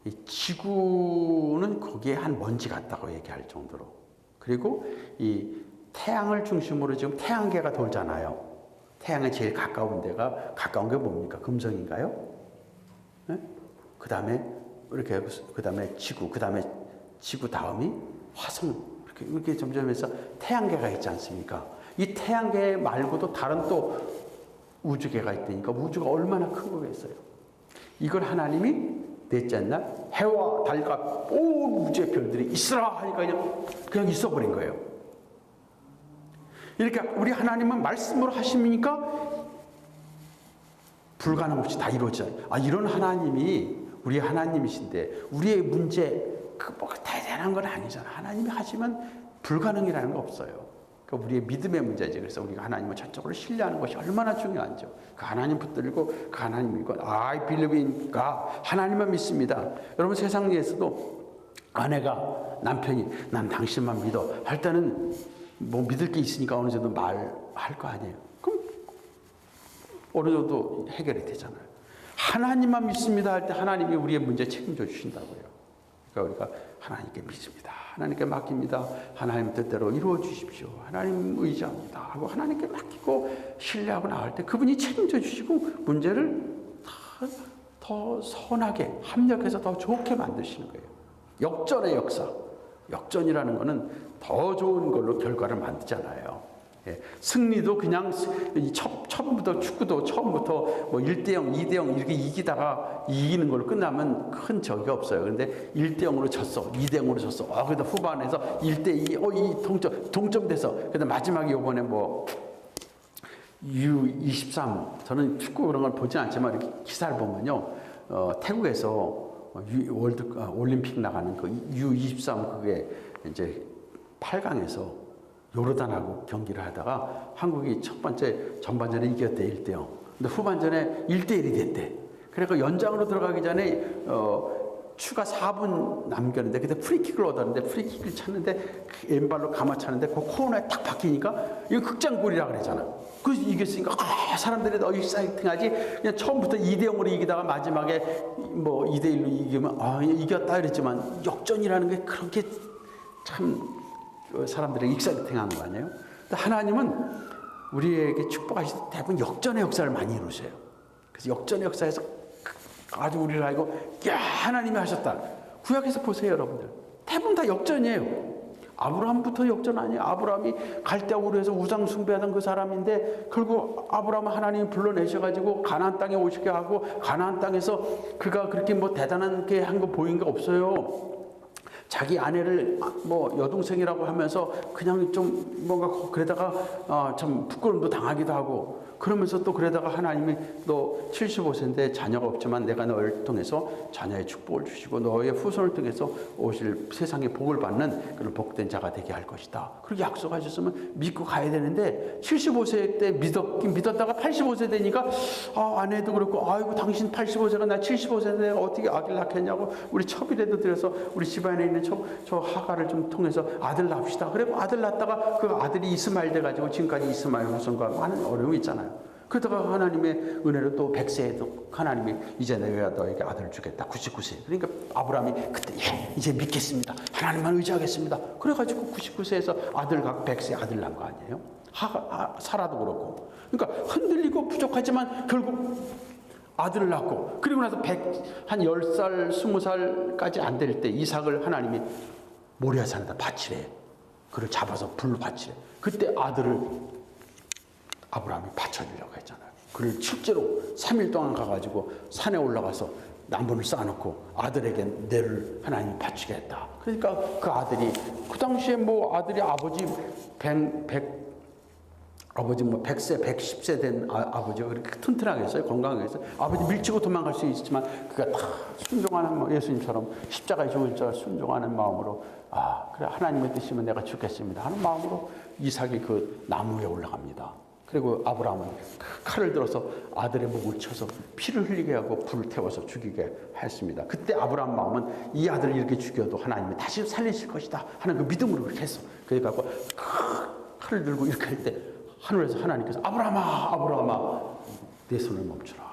이 지구는 거기에 한 먼지 같다고 얘기할 정도로, 그리고 이 태양을 중심으로 지금 태양계가 돌잖아요. 태양에 제일 가까운 데가, 가까운 게 뭡니까? 금성인가요? 네? 그 다음에 이렇게, 그 다음에 지구, 그 다음에 지구 다음이 화성, 이렇게 점점 해서 태양계가 있지 않습니까? 이 태양계 말고도 다른 또 우주계가 있다니까 우주가 얼마나 큰 거겠어요. 이걸 하나님이 넷째 날 해와 달과 온 우주의 별들이 있으라 하니까 그냥 있어버린 거예요. 이렇게 우리 하나님은 말씀으로 하시니까 불가능 없이 다 이루어지잖아요. 이런 하나님이 우리 하나님이신데 우리의 문제 뭐 대단한 건 아니잖아. 하나님이 하시면 불가능이라는 거 없어요. 그러니까 우리의 믿음의 문제지. 그래서 우리가 하나님을 전적으로 신뢰하는 것이 얼마나 중요한지요. 그 하나님 붙들고 그 하나님 믿고 I believe in God. 하나님만 믿습니다. 여러분 세상에서도 아내가 남편이 난 당신만 믿어 할 때는 뭐 믿을 게 있으니까 어느 정도 말할 거 아니에요. 그럼 어느 정도 해결이 되잖아요. 하나님만 믿습니다 할 때 하나님이 우리의 문제 책임져 주신다고요. 그러니까 우리가 하나님께 믿습니다. 하나님께 맡깁니다. 하나님 뜻대로 이루어 주십시오. 하나님 의지합니다. 하고 하나님께 맡기고 신뢰하고 나갈 때 그분이 책임져 주시고 문제를 더 선하게 합력해서 더 좋게 만드시는 거예요. 역전의 역사. 역전이라는 거는 더 좋은 걸로 결과를 만들잖아요. 승리도 그냥 처음부터 축구도 처음부터 뭐 1대0, 2대0 이렇게 이기다가 이기는 걸로 끝나면 큰 적이 없어요. 그런데 1대0으로 졌어. 2대0으로 졌어. 그래도 후반에서 1대2, 이 동점돼서. 근데 마지막에 이번에 뭐 U23 저는 축구 그런 걸 보진 않지만 이렇게 기사를 보면요. 태국에서 올림픽 나가는 그 U23 그게 이제 8강에서 요르단하고 경기를 하다가 한국이 첫 번째 전반전에 이겼대 1대0. 근데 후반전에 1대1이 됐대. 그래서 연장으로 들어가기 전에 추가 4분 남겼는데 그때 프리킥을 얻었는데 프리킥을 찼는데 그 왼발로 감아차는데 그 코너에 딱 박히니까 이거 극장골이라 그러잖아. 그래서 이겼으니까 사람들이 더 익사이팅하지. 그냥 처음부터 2대0으로 이기다가 마지막에 뭐 2대1로 이기면 이겼다 그랬지만 역전이라는 게 그렇게 참 사람들이 익사이팅한 거 아니에요? 하나님은 우리에게 축복하실 때 대부분 역전의 역사를 많이 이루세요. 그래서 역전의 역사에서 아주 우리를 알고 야 하나님이 하셨다. 구약에서 보세요 여러분들. 대부분 다 역전이에요. 아브라함부터 역전 아니에요. 아브라함이 갈대아우르 해서 우상 숭배하던 그 사람인데 결국 아브라함 하나님이 불러내셔가지고 가나안 땅에 오시게 하고 가나안 땅에서 그가 그렇게 뭐 대단한 게 한 거 보인 게 없어요. 자기 아내를 뭐 여동생이라고 하면서 그냥 좀 뭔가 그러다가 참 부끄러움도 당하기도 하고 그러면서 또 그러다가 하나님이 너 75세인데 자녀가 없지만 내가 너를 통해서 자녀의 축복을 주시고 너의 후손을 통해서 오실 세상의 복을 받는 그런 복된 자가 되게 할 것이다. 그렇게 약속하셨으면 믿고 가야 되는데 75세 때 믿었긴 믿었다가 85세 되니까 아내도 그렇고 아이고 당신 85세가 나 75세인데 내가 어떻게 아기를 낳겠냐고 우리 첩이라도 드려서 우리 집안에 있는 저 하가를 좀 통해서 아들 낳읍시다. 그리고 아들 낳다가 그 아들이 이스마엘 돼가지고 지금까지 이스마엘 후손과 많은 어려움이 있잖아요. 그러다가 하나님의 은혜로 또 100세에도 하나님이 이제 내가 너에게 아들을 주겠다. 99세. 그러니까 아브라함이 그때 이제 믿겠습니다. 하나님만 의지하겠습니다. 그래가지고 99세에서 아들 각 100세 아들 낳은 거 아니에요? 사라도 그렇고. 그러니까 흔들리고 부족하지만 결국 아들을 낳고 그리고 나서 한 10살, 20살까지 안 될 때 이삭을 하나님이 모리아산에다 바치래. 그를 잡아서 불로 바치래. 그때 아들을 아브라함이 바쳐주려고 했잖아요. 그를 실제로 3일 동안 가가지고 산에 올라가서 나무를 쌓아놓고 아들에게 뇌를 하나님이 바치게 했다. 그러니까 그 아들이 그 당시에 뭐 아들이 아버지 100세, 110세 된 아버지가 그렇게 튼튼하게 했어요. 건강하게 했어요. 아버지 밀치고 도망갈 수 있지만 그가 다 순종하는 예수님처럼 십자가에 죽을 자 순종하는 마음으로 그래 하나님의 뜻이면 내가 죽겠습니다 하는 마음으로 이삭이 그 나무 위에 올라갑니다. 그리고 아브라함은 그 칼을 들어서 아들의 목을 쳐서 피를 흘리게 하고 불을 태워서 죽이게 했습니다. 그때 아브라함 마음은 이 아들을 이렇게 죽여도 하나님이 다시 살리실 것이다 하는 그 믿음으로 그렇게 했어. 그래갖고 칼을 들고 이렇게 할 때 하늘에서 하나님께서 아브라함아 내 손을 멈추라.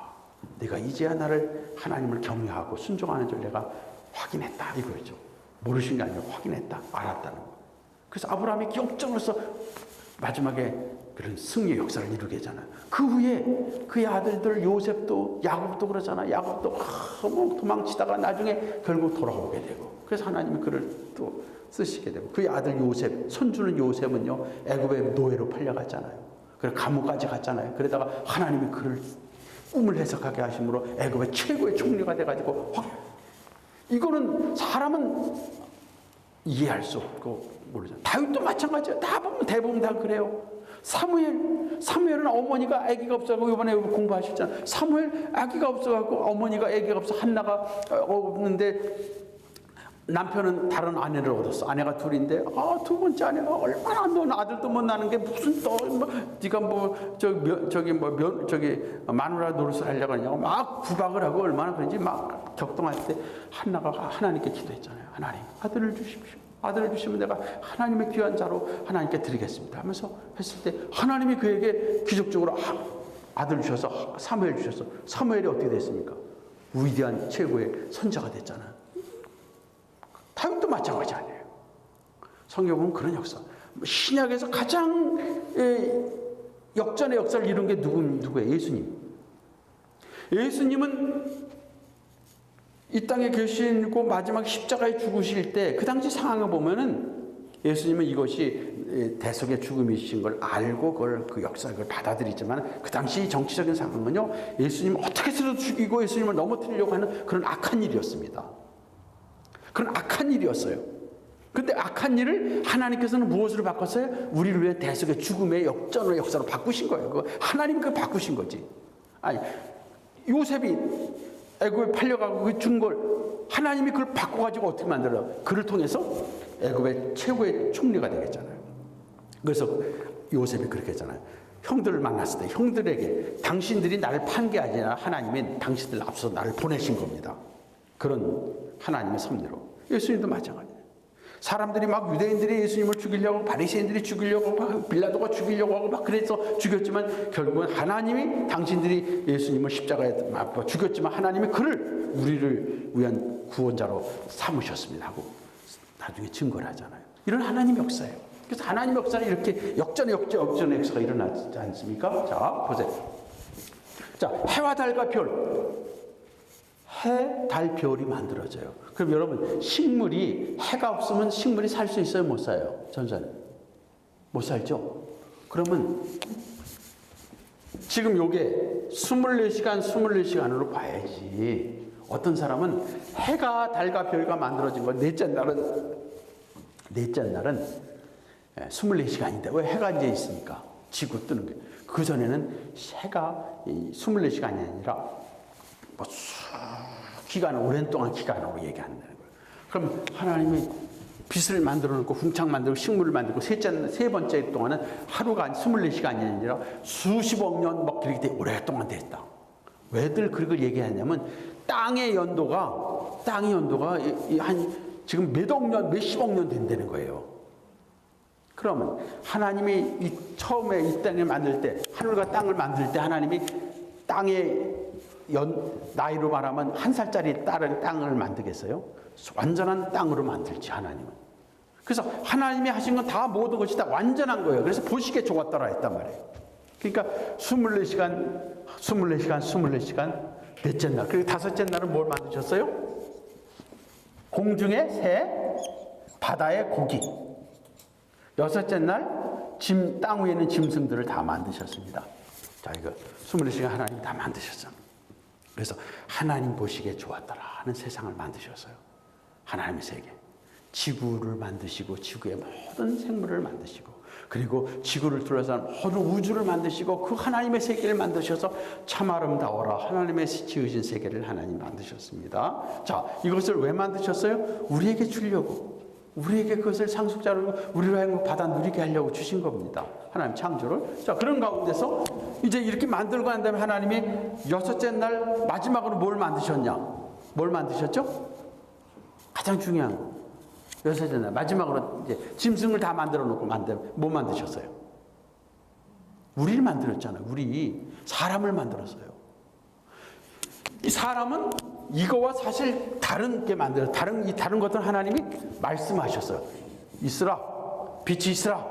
내가 이제야 나를 하나님을 경외하고 순종하는 줄 내가 확인했다 이거죠. 모르신 게 아니라 확인했다. 알았다는 거. 그래서 아브라함이 역전으로서 마지막에 그런 승리의 역사를 이루게 하잖아요. 그 후에 그의 아들들 요셉도 야곱도 그러잖아. 야곱도 도망치다가 나중에 결국 돌아오게 되고 그래서 하나님이 그를 또 쓰시게 되고 그의 아들 요셉, 손주는 요셉은요 애굽의 노예로 팔려갔잖아요. 그래서 감옥까지 갔잖아요. 그러다가 하나님이 그를 꿈을 해석하게 하심으로 애굽의 최고의 총리가 돼가지고 이거는 사람은 이해할 수 없고 모르잖아요. 다윗도 마찬가지예요. 대부분 다 그래요. 사무엘은 어머니가 아기가 없어가지고 이번에 공부하셨잖아요. 사무엘 아기가 없어가지고 어머니가 아기가 없어 한나가 없는데 남편은 다른 아내를 얻었어. 아내가 둘인데 두 번째 아내가 얼마나 넌 아들도 못 낳는 게 무슨 네가 마누라 노릇을 하려고 하냐고 막 구박을 하고 얼마나 그런지 막 격동할 때 한나가 하나님께 기도했잖아요. 하나님 아들을 주십시오. 아들을 주시면 내가 하나님의 귀한 자로 하나님께 드리겠습니다 하면서 했을 때 하나님이 그에게 기적적으로 아들을 주셔서 사무엘 주셔서 사무엘이 어떻게 됐습니까? 위대한 최고의 선자가 됐잖아요. 다윗도 마찬가지 아니에요. 성경 보면 그런 역사. 신약에서 가장 역전의 역사를 이룬 게 누구예요? 예수님. 예수님은 이 땅에 계시고 마지막 십자가에 죽으실 때 그 당시 상황을 보면은 예수님은 이것이 대속의 죽음이신 걸 알고 그 역사를 받아들이지만 그 당시 정치적인 상황은요 예수님 어떻게 해서도 죽이고 예수님을 넘어뜨리려고 하는 그런 악한 일이었습니다. 그런 악한 일이었어요. 근데 악한 일을 하나님께서는 무엇으로 바꿨어요? 우리를 위해 대속의 죽음의 역전의 역사로 바꾸신 거예요. 하나님이 그걸 바꾸신 거지. 아니 요셉이 애굽에 팔려가고 그 준 걸 하나님이 그걸 바꿔가지고 어떻게 만들어요? 그를 통해서 애굽의 최고의 총리가 되겠잖아요. 그래서 요셉이 그렇게 했잖아요. 형들을 만났을 때 형들에게 당신들이 나를 판 게 아니라 하나님이 당신들 앞서 나를 보내신 겁니다. 그런 하나님의 섭리로. 예수님도 마찬가지예요. 사람들이 막 유대인들이 예수님을 죽이려고, 바리새인들이 죽이려고, 막 빌라도가 죽이려고 하고 막 그래서 죽였지만 결국은 하나님이, 당신들이 예수님을 십자가에 맞고 죽였지만 하나님이 그를 우리를 위한 구원자로 삼으셨습니다 하고 나중에 증거를 하잖아요. 이런 하나님 역사예요. 그래서 하나님 역사는 이렇게 역전의 역사가 일어나지 않습니까? 자, 보세요. 자, 해와 달과 별. 해, 달, 별이 만들어져요. 그럼 여러분, 식물이, 해가 없으면 식물이 살 수 있어요? 못 살아요? 전자는? 못 살죠? 그러면 지금 요게 24시간으로 봐야지. 어떤 사람은 해가, 달과 별과 만들어진 거, 넷째 날은 24시간인데 왜 해가 이제 있습니까? 지구 뜨는 게. 그 전에는 해가 24시간이 아니라 뭐 오랜 동안 기간으로 얘기한다는 거예요. 그럼 하나님이 빛을 만들어 놓고 궁창 만들고 식물을 만들고 세 번째 동안은 하루가 24시간이 아니라 수십억 년 막 그렇게 오랫동안 됐다. 왜들 그렇게 얘기하냐면 땅의 연도가 한 지금 몇억 년, 몇십억 년 된다는 거예요. 그러면 하나님이 처음에 이 땅을 만들 때, 하늘과 땅을 만들 때 하나님이 땅의 나이로 말하면 1살짜리 땅을 만들겠어요? 완전한 땅으로 만들지 하나님은. 그래서 하나님이 하신 건 다 모든 것이 다 완전한 거예요. 그래서 보시기에 좋았더라 했단 말이에요. 그러니까 24시간 넷째 날. 그리고 다섯째 날은 뭘 만드셨어요? 공중의 새, 바다의 고기. 여섯째 날 땅 위에 있는 짐승들을 다 만드셨습니다. 자, 이거 24시간 하나님이 다 만드셨어요. 그래서 하나님 보시기에 좋았더라 하는 세상을 만드셨어요. 하나님의 세계. 지구를 만드시고 지구의 모든 생물을 만드시고 그리고 지구를 둘러싼 모든 우주를 만드시고 그 하나님의 세계를 만드셔서 참 아름다워라 하나님의 지으신 세계를 하나님 만드셨습니다. 자, 이것을 왜 만드셨어요? 우리에게 주려고. 우리에게 그것을 상속자로 우리로 하여금 받아 누리게 하려고 주신 겁니다. 하나님 창조를. 자, 그런 가운데서 이제 이렇게 만들고 난 다음에 하나님이 여섯째 날 마지막으로 뭘 만드셨냐? 뭘 만드셨죠? 가장 중요한 거. 여섯째 날 마지막으로 이제 짐승을 다 만들어 놓고 뭐 만드셨어요? 우리를 만들었잖아요. 사람을 만들었어요. 이 사람은 이거와 사실 다른 게 만들어. 다른 것들은 하나님이 말씀하셨어요. 있으라. 빛이 있으라.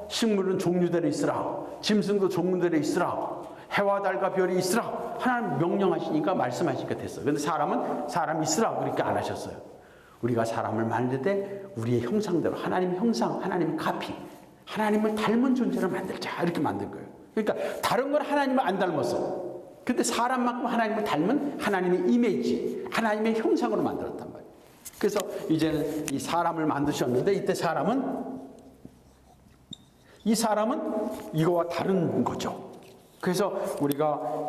식물은 종류대로 있으라. 짐승도 종류대로 있으라. 해와 달과 별이 있으라. 하나님 명령하시니까 말씀하시니까 됐어요. 근데 사람이 있으라 그렇게 안 하셨어요. 우리가 사람을 만들 때 우리의 형상대로 하나님의 형상, 하나님의 카피, 하나님을 닮은 존재를 만들자 이렇게 만든 거예요. 그러니까 다른 건 하나님을 안 닮았어. 근데 사람만큼 하나님을 닮은 하나님의 이미지, 하나님의 형상으로 만들었단 말이에요. 그래서 이제는 이 사람을 만드셨는데 이때 이 사람은 이거와 다른 거죠. 그래서 우리가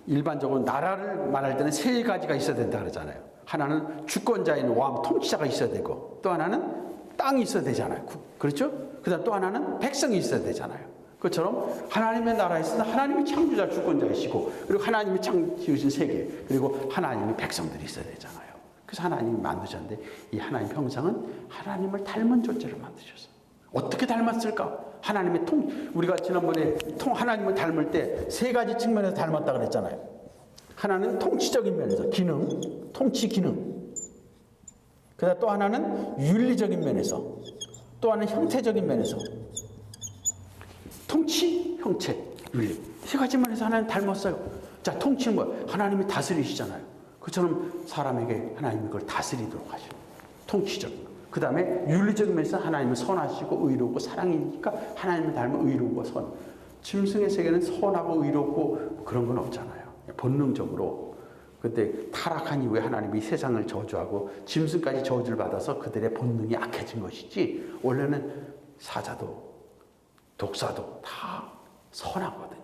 일반적으로 나라를 말할 때는 세 가지가 있어야 된다 그러잖아요. 하나는 주권자인 왕, 통치자가 있어야 되고 또 하나는 땅이 있어야 되잖아요. 그렇죠? 그다음 또 하나는 백성이 있어야 되잖아요. 그처럼 하나님의 나라에서는 하나님이 창조자 주권자이시고 그리고 하나님이 지으신 세계 그리고 하나님의 백성들이 있어야 되잖아요. 그래서 하나님이 만드셨는데 이 하나님 형상은 하나님을 닮은 존재를 만드셨어요. 어떻게 닮았을까? 우리가 지난번에 하나님을 닮을 때 세 가지 측면에서 닮았다 그랬잖아요. 하나는 통치적인 면에서 통치 기능. 그다음 또 하나는 윤리적인 면에서, 또 하나는 형태적인 면에서. 통치, 형체, 윤리. 세 가지 면에서 하나님 닮았어요. 자, 통치는 뭐야? 하나님이 다스리시잖아요. 그처럼 사람에게 하나님이 그걸 다스리도록 하셔요. 통치적인 거. 그 다음에 윤리적인 면에서 하나님은 선하시고 의롭고 사랑이니까 하나님을 닮은 의롭고 선. 짐승의 세계는 선하고 의롭고 그런 건 없잖아요. 본능적으로. 그때 타락한 이후에 하나님이 세상을 저주하고 짐승까지 저주를 받아서 그들의 본능이 악해진 것이지 원래는 사자도 독사도 다 선하거든요.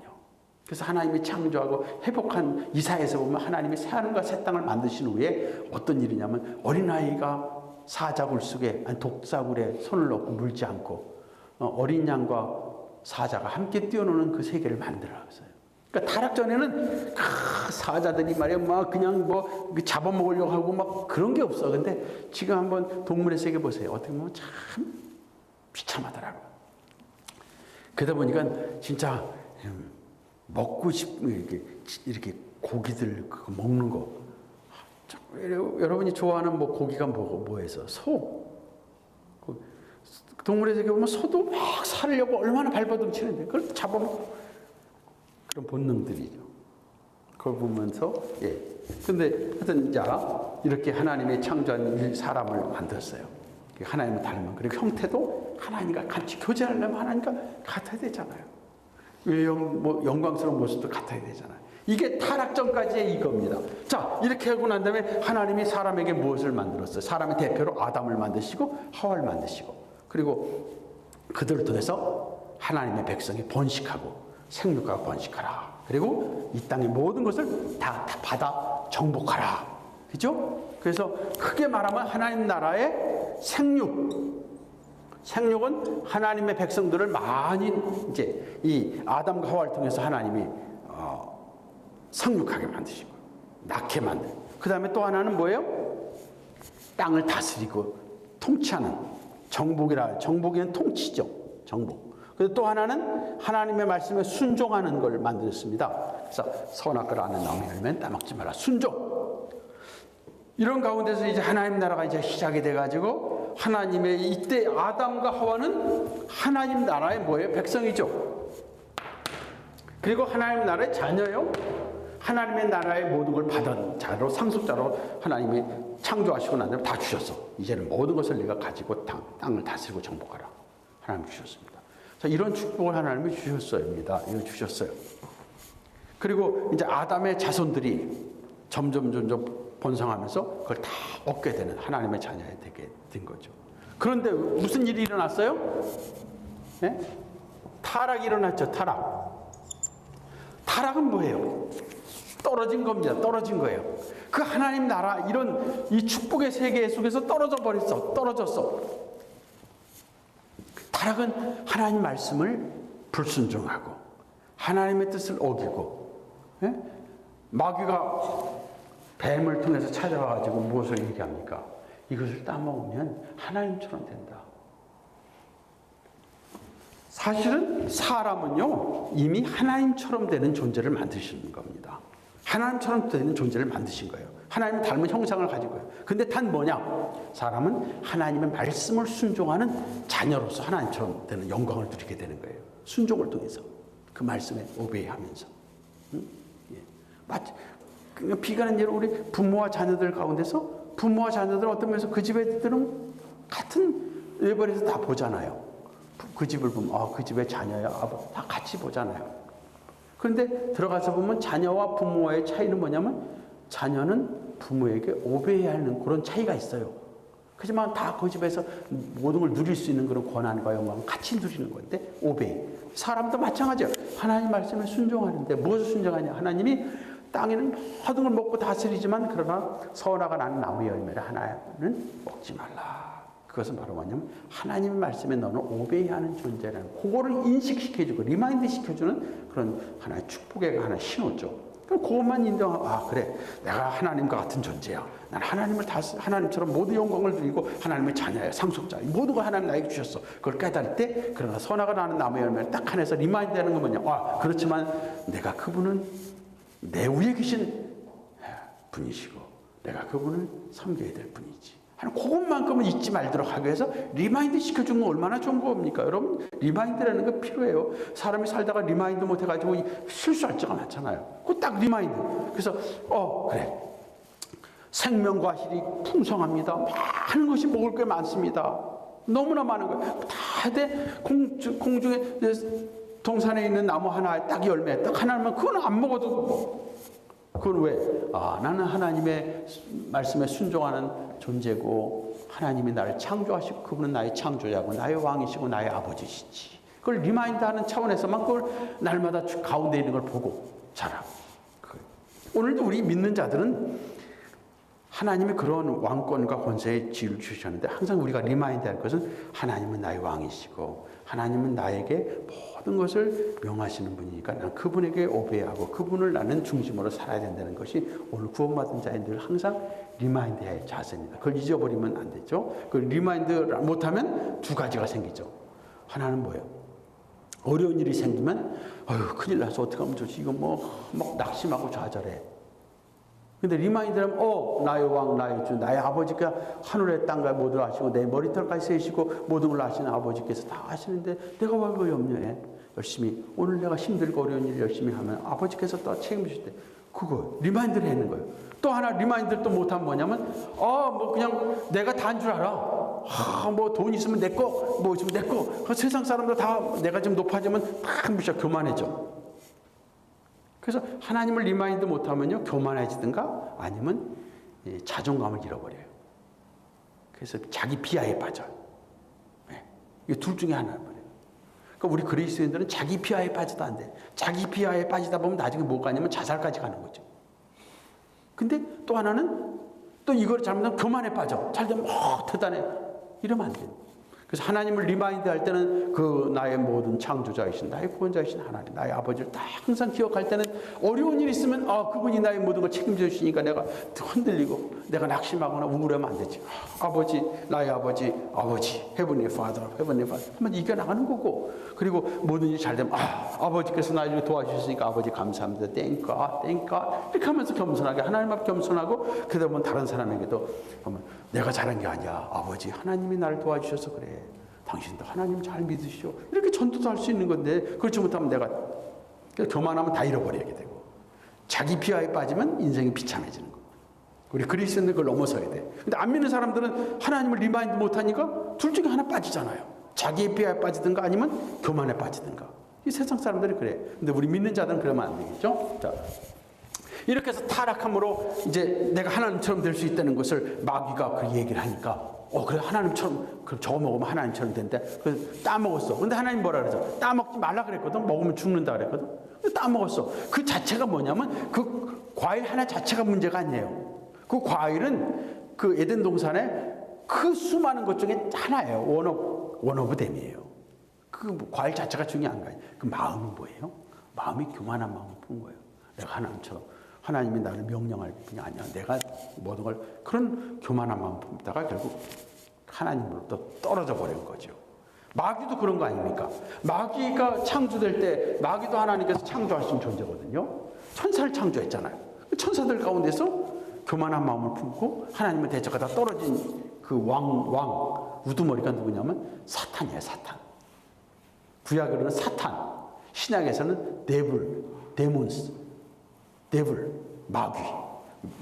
그래서 하나님이 창조하고 회복한 이사야에서 보면 하나님이 새하늘과 새 땅을 만드신 후에 어떤 일이냐면 어린아이가 사자굴 속에 독사굴에 손을 넣고 물지 않고 어린 양과 사자가 함께 뛰어노는 그 세계를 만들어놨어요. 그러니까 타락 전에는 사자들이 말이야 막 그냥 뭐 잡아먹으려고 하고 막 그런 게 없어. 근데 지금 한번 동물의 세계 보세요. 어떻게 보면 참 비참하더라고. 그러다 보니까 진짜 먹고 싶은 이렇게 고기들 그거 먹는 거. 여러분이 좋아하는 뭐 고기가 뭐에서 소. 동물의 세계 보면 소도 막 살려고 얼마나 발버둥치는데 그걸 잡아먹고 그런 본능들이죠. 그걸 보면서 근데 하여튼 이렇게 하나님의 창조한 사람을 만들었어요. 하나님을 닮은 그리고 형태도 하나님과 같이 교제하려면 하나님과 같아야 되잖아요. 영광스러운 모습도 같아야 되잖아요. 이게 타락 전까지의 이겁니다. 자, 이렇게 하고 난 다음에 하나님이 사람에게 무엇을 만들었어요? 사람의 대표로 아담을 만드시고 하와를 만드시고 그리고 그들을 통해서 하나님의 백성이 번식하고 생육하고 번식하라. 그리고 이 땅의 모든 것을 다 받아 정복하라. 그죠? 그래서 크게 말하면 하나님 나라의 생육은 하나님의 백성들을 많이 이제 이 아담과 하와를 통해서 하나님이 성육하게 만드신 거예요. 낳게 만든. 그 다음에 또 하나는 뭐예요? 땅을 다스리고 통치하는 정복이는 통치죠. 정복. 그리고 또 하나는 하나님의 말씀에 순종하는 걸 만들었습니다. 그래서 선악과를 아는 나무 열매는 따먹지 마라. 순종. 이런 가운데서 이제 하나님 나라가 이제 시작이 돼가지고 하나님의 이때 아담과 하와는 하나님 나라의 뭐예요? 백성이죠. 그리고 하나님 나라의 자녀요. 하나님의 나라의 모든 걸 받은 자로 상속자로 하나님이 창조하시고 난 다음에 다 주셨어. 이제는 모든 것을 네가 가지고 땅을 다스리고 정복하라. 하나님 주셨습니다. 자, 이런 축복을 하나님이 주셨어요입니다. 이거 주셨어요. 그리고 이제 아담의 자손들이 점점 번성하면서 그걸 다 얻게 되는 하나님의 자녀가 되게 된 거죠. 그런데 무슨 일이 일어났어요? 네? 타락이 일어났죠. 타락은 뭐예요? 떨어진 겁니다. 떨어진 거예요. 그 하나님 나라 이런 이 축복의 세계 속에서 떨어졌어. 타락은 하나님 말씀을 불순종하고 하나님의 뜻을 어기고 마귀가 뱀을 통해서 찾아와가지고 무엇을 얘기합니까? 이것을 따먹으면 하나님처럼 된다. 사실은 사람은요 이미 하나님처럼 되는 존재를 만드시는 겁니다. 하나님처럼 되는 존재를 만드신 거예요. 하나님을 닮은 형상을 가지고 있어요. 근데 단 뭐냐? 사람은 하나님의 말씀을 순종하는 자녀로서 하나님처럼 되는 영광을 누리게 되는 거예요. 순종을 통해서 그 말씀에 오베이하면서. 맞지? 비관한 예로 우리 부모와 자녀들 가운데서 부모와 자녀들 어떤 면에서 그 집 애들은 같은 레벨에서 다 보잖아요. 그 집을 보면 그 집의 자녀야 다 같이 보잖아요. 그런데 들어가서 보면 자녀와 부모와의 차이는 뭐냐면 자녀는 부모에게 오베이해야 하는 그런 차이가 있어요. 하지만 다 그 집에서 모든 걸 누릴 수 있는 그런 권한과 영광을 같이 누리는 건데 오베이. 사람도 마찬가지예요. 하나님 말씀에 순종하는데 무엇을 순종하냐? 하나님이 땅에는 모든 걸 먹고 다스리지만 그러나 선악과 나는 나무 열매를 하나는 먹지 말라. 그것은 바로 뭐냐면 하나님의 말씀에 너는 오베이하는 존재라는 그거를 인식시켜주고 리마인드 시켜주는 그런 하나의 축복의 하나의 신호죠. 그럼 그것만 인정하고 그래 내가 하나님과 같은 존재야. 난 하나님처럼 모든 영광을 드리고 하나님의 자녀야. 상속자. 모든 거 하나님 나에게 주셨어. 그걸 깨달을 때 그러나 선악과 나는 나무 열매를 딱 하나에서 리마인드 하는 건 뭐냐. 그렇지만 내가 그분은 내 위에 계신 분이시고 내가 그분을 섬겨야 될 분이지. 그것만큼은 잊지 말도록 하기 위해서 리마인드 시켜주는 건 얼마나 좋은 겁니까? 여러분 리마인드라는 거 필요해요. 사람이 살다가 리마인드 못해가지고 실수할 때가 많잖아요. 그거 딱 리마인드. 그래서 그래 생명과 실이 풍성합니다. 많은 것이 먹을 게 많습니다. 너무나 많은 거예요. 다 돼. 공중에 동산에 있는 나무 하나에 딱 열매 딱 하나면 그건 안 먹어도 그건 왜? 나는 하나님의 말씀에 순종하는 존재고 하나님이 나를 창조하시고 그분은 나의 창조자고 나의 왕이시고 나의 아버지시지. 그걸 리마인드하는 차원에서만 그걸 날마다 가운데 있는 걸 보고 자라고. 오늘도 우리 믿는 자들은 하나님이 그런 왕권과 권세의 지위를 주셨는데 항상 우리가 리마인드할 것은 하나님은 나의 왕이시고 하나님은 나에게 모든 것을 명하시는 분이니까 난 그분에게 오베이하고 그분을 나는 중심으로 살아야 된다는 것이 오늘 구원받은 자의 늘 항상 리마인드해야 할 자세입니다. 그걸 잊어버리면 안 되죠. 그 리마인드 못하면 두 가지가 생기죠. 하나는 뭐예요? 어려운 일이 생기면 어휴 큰일 나서 어떡하면 좋지 이거 막 낙심하고 좌절해. 근데 리마인드하면 나의 왕 나의 주 나의 아버지가 하늘의 땅과 모두 하시고 내 머리털까지 세시고 모든 걸 아시는 아버지께서 다 하시는데 내가 왜 그걸 염려해? 열심히 오늘 내가 힘들고 어려운 일 열심히 하면 아버지께서 또 책임지실 때 그거 리마인드를 하는 거예요. 또 하나 리마인드를 또 못하면 뭐냐면 그냥 내가 다 한 줄 알아. 뭐 돈 있으면 내 거, 뭐 있으면 내 거. 그 세상 사람들 다 내가 좀 높아지면 다 무시하고 교만해져. 그래서 하나님을 리마인드 못하면요 교만해지든가 아니면 자존감을 잃어버려요. 그래서 자기 비하에 빠져요. 이 둘 중에 하나를 버려요. 그러니까 우리 그리스도인들은 자기 비하에 빠져도 안 돼. 자기 비하에 빠지다 보면 나중에 뭐 가냐면 자살까지 가는 거죠. 근데 또 하나는 또 이걸 잘못하면 교만에 빠져. 잘 되면 대단해. 이러면 안 돼요. 그래서 하나님을 리마인드 할 때는 그 나의 모든 창조자이신 나의 구원자이신 하나님 나의 아버지를 다 항상 기억할 때는 어려운 일이 있으면 그분이 나의 모든 걸 책임져 주시니까 내가 흔들리고 내가 낙심하거나 우울하면 안 되지. 아버지 나의 아버지 Heavenly Father 하면 이겨나가는 거고 그리고 모든 일이 잘 되면 아버지께서 나를 도와주셨으니까 아버지 감사합니다. Thank God 이렇게 하면서 겸손하게 하나님 앞 겸손하고 그러다 보면 다른 사람에게도 내가 잘한 게 아니야. 아버지 하나님이 나를 도와주셔서 그래. 당신도 하나님 잘 믿으시오. 이렇게 전도도 할 수 있는 건데 그렇지 못하면 내가 교만하면 다 잃어버리게 되고 자기 비하에 빠지면 인생이 비참해지는 거예요. 우리 그리스도인들 그걸 넘어서야 돼. 근데 안 믿는 사람들은 하나님을 리마인드 못하니까 둘 중에 하나 빠지잖아요. 자기의 비하에 빠지든가 아니면 교만에 빠지든가. 이 세상 사람들이 그래. 근데 우리 믿는 자들은 그러면 안 되겠죠. 자, 이렇게 해서 타락함으로 이제 내가 하나님처럼 될 수 있다는 것을 마귀가 그 얘기를 하니까 그래 하나님처럼 그럼 저거 먹으면 하나님처럼 된대. 그래서 따먹었어. 근데 하나님 뭐라 그러죠? 따먹지 말라 그랬거든. 먹으면 죽는다 그랬거든. 따먹었어. 그 자체가 뭐냐면 그 과일 하나 자체가 문제가 아니에요. 그 과일은 그 에덴 동산에 그 수많은 것 중에 하나예요. 원 오브 댐이에요. 그 과일 자체가 중요한 거예요. 그 마음이 뭐예요? 마음이 교만한 마음을 푼 거예요. 내가 하나님처럼 하나님이 나를 명령할 뿐이 아니야. 내가 모든 걸 그런 교만한 마음 품다가 결국 하나님으로부터 떨어져 버린 거죠. 마귀도 그런 거 아닙니까? 마귀가 창조될 때 마귀도 하나님께서 창조하신 존재거든요. 천사를 창조했잖아요. 천사들 가운데서 교만한 마음을 품고 하나님을 대적하다 떨어진 그 왕 우두머리가 누구냐면 사탄이에요. 사탄. 구약으로는 사탄, 신약에서는 데블,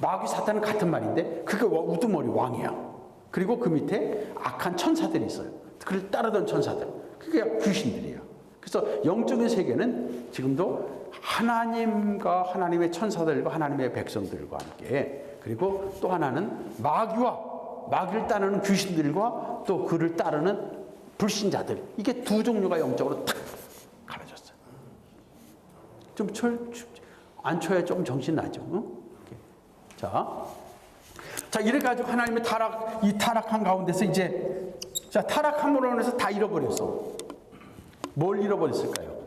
마귀 사탄은 같은 말인데 그게 우두머리 왕이야. 그리고 그 밑에 악한 천사들이 있어요. 그를 따르던 천사들. 그게 귀신들이에요. 그래서 영적인 세계는 지금도 하나님과 하나님의 천사들과 하나님의 백성들과 함께 그리고 또 하나는 마귀를 따르는 귀신들과 또 그를 따르는 불신자들. 이게 두 종류가 영적으로 탁 갈라졌어요. 좀 안 쳐야 조금 정신 나죠. 자, 이래 가지고 하나님의 이 타락한 가운데서 이제 타락함으로 인해서 다 잃어버렸어. 뭘 잃어버렸을까요?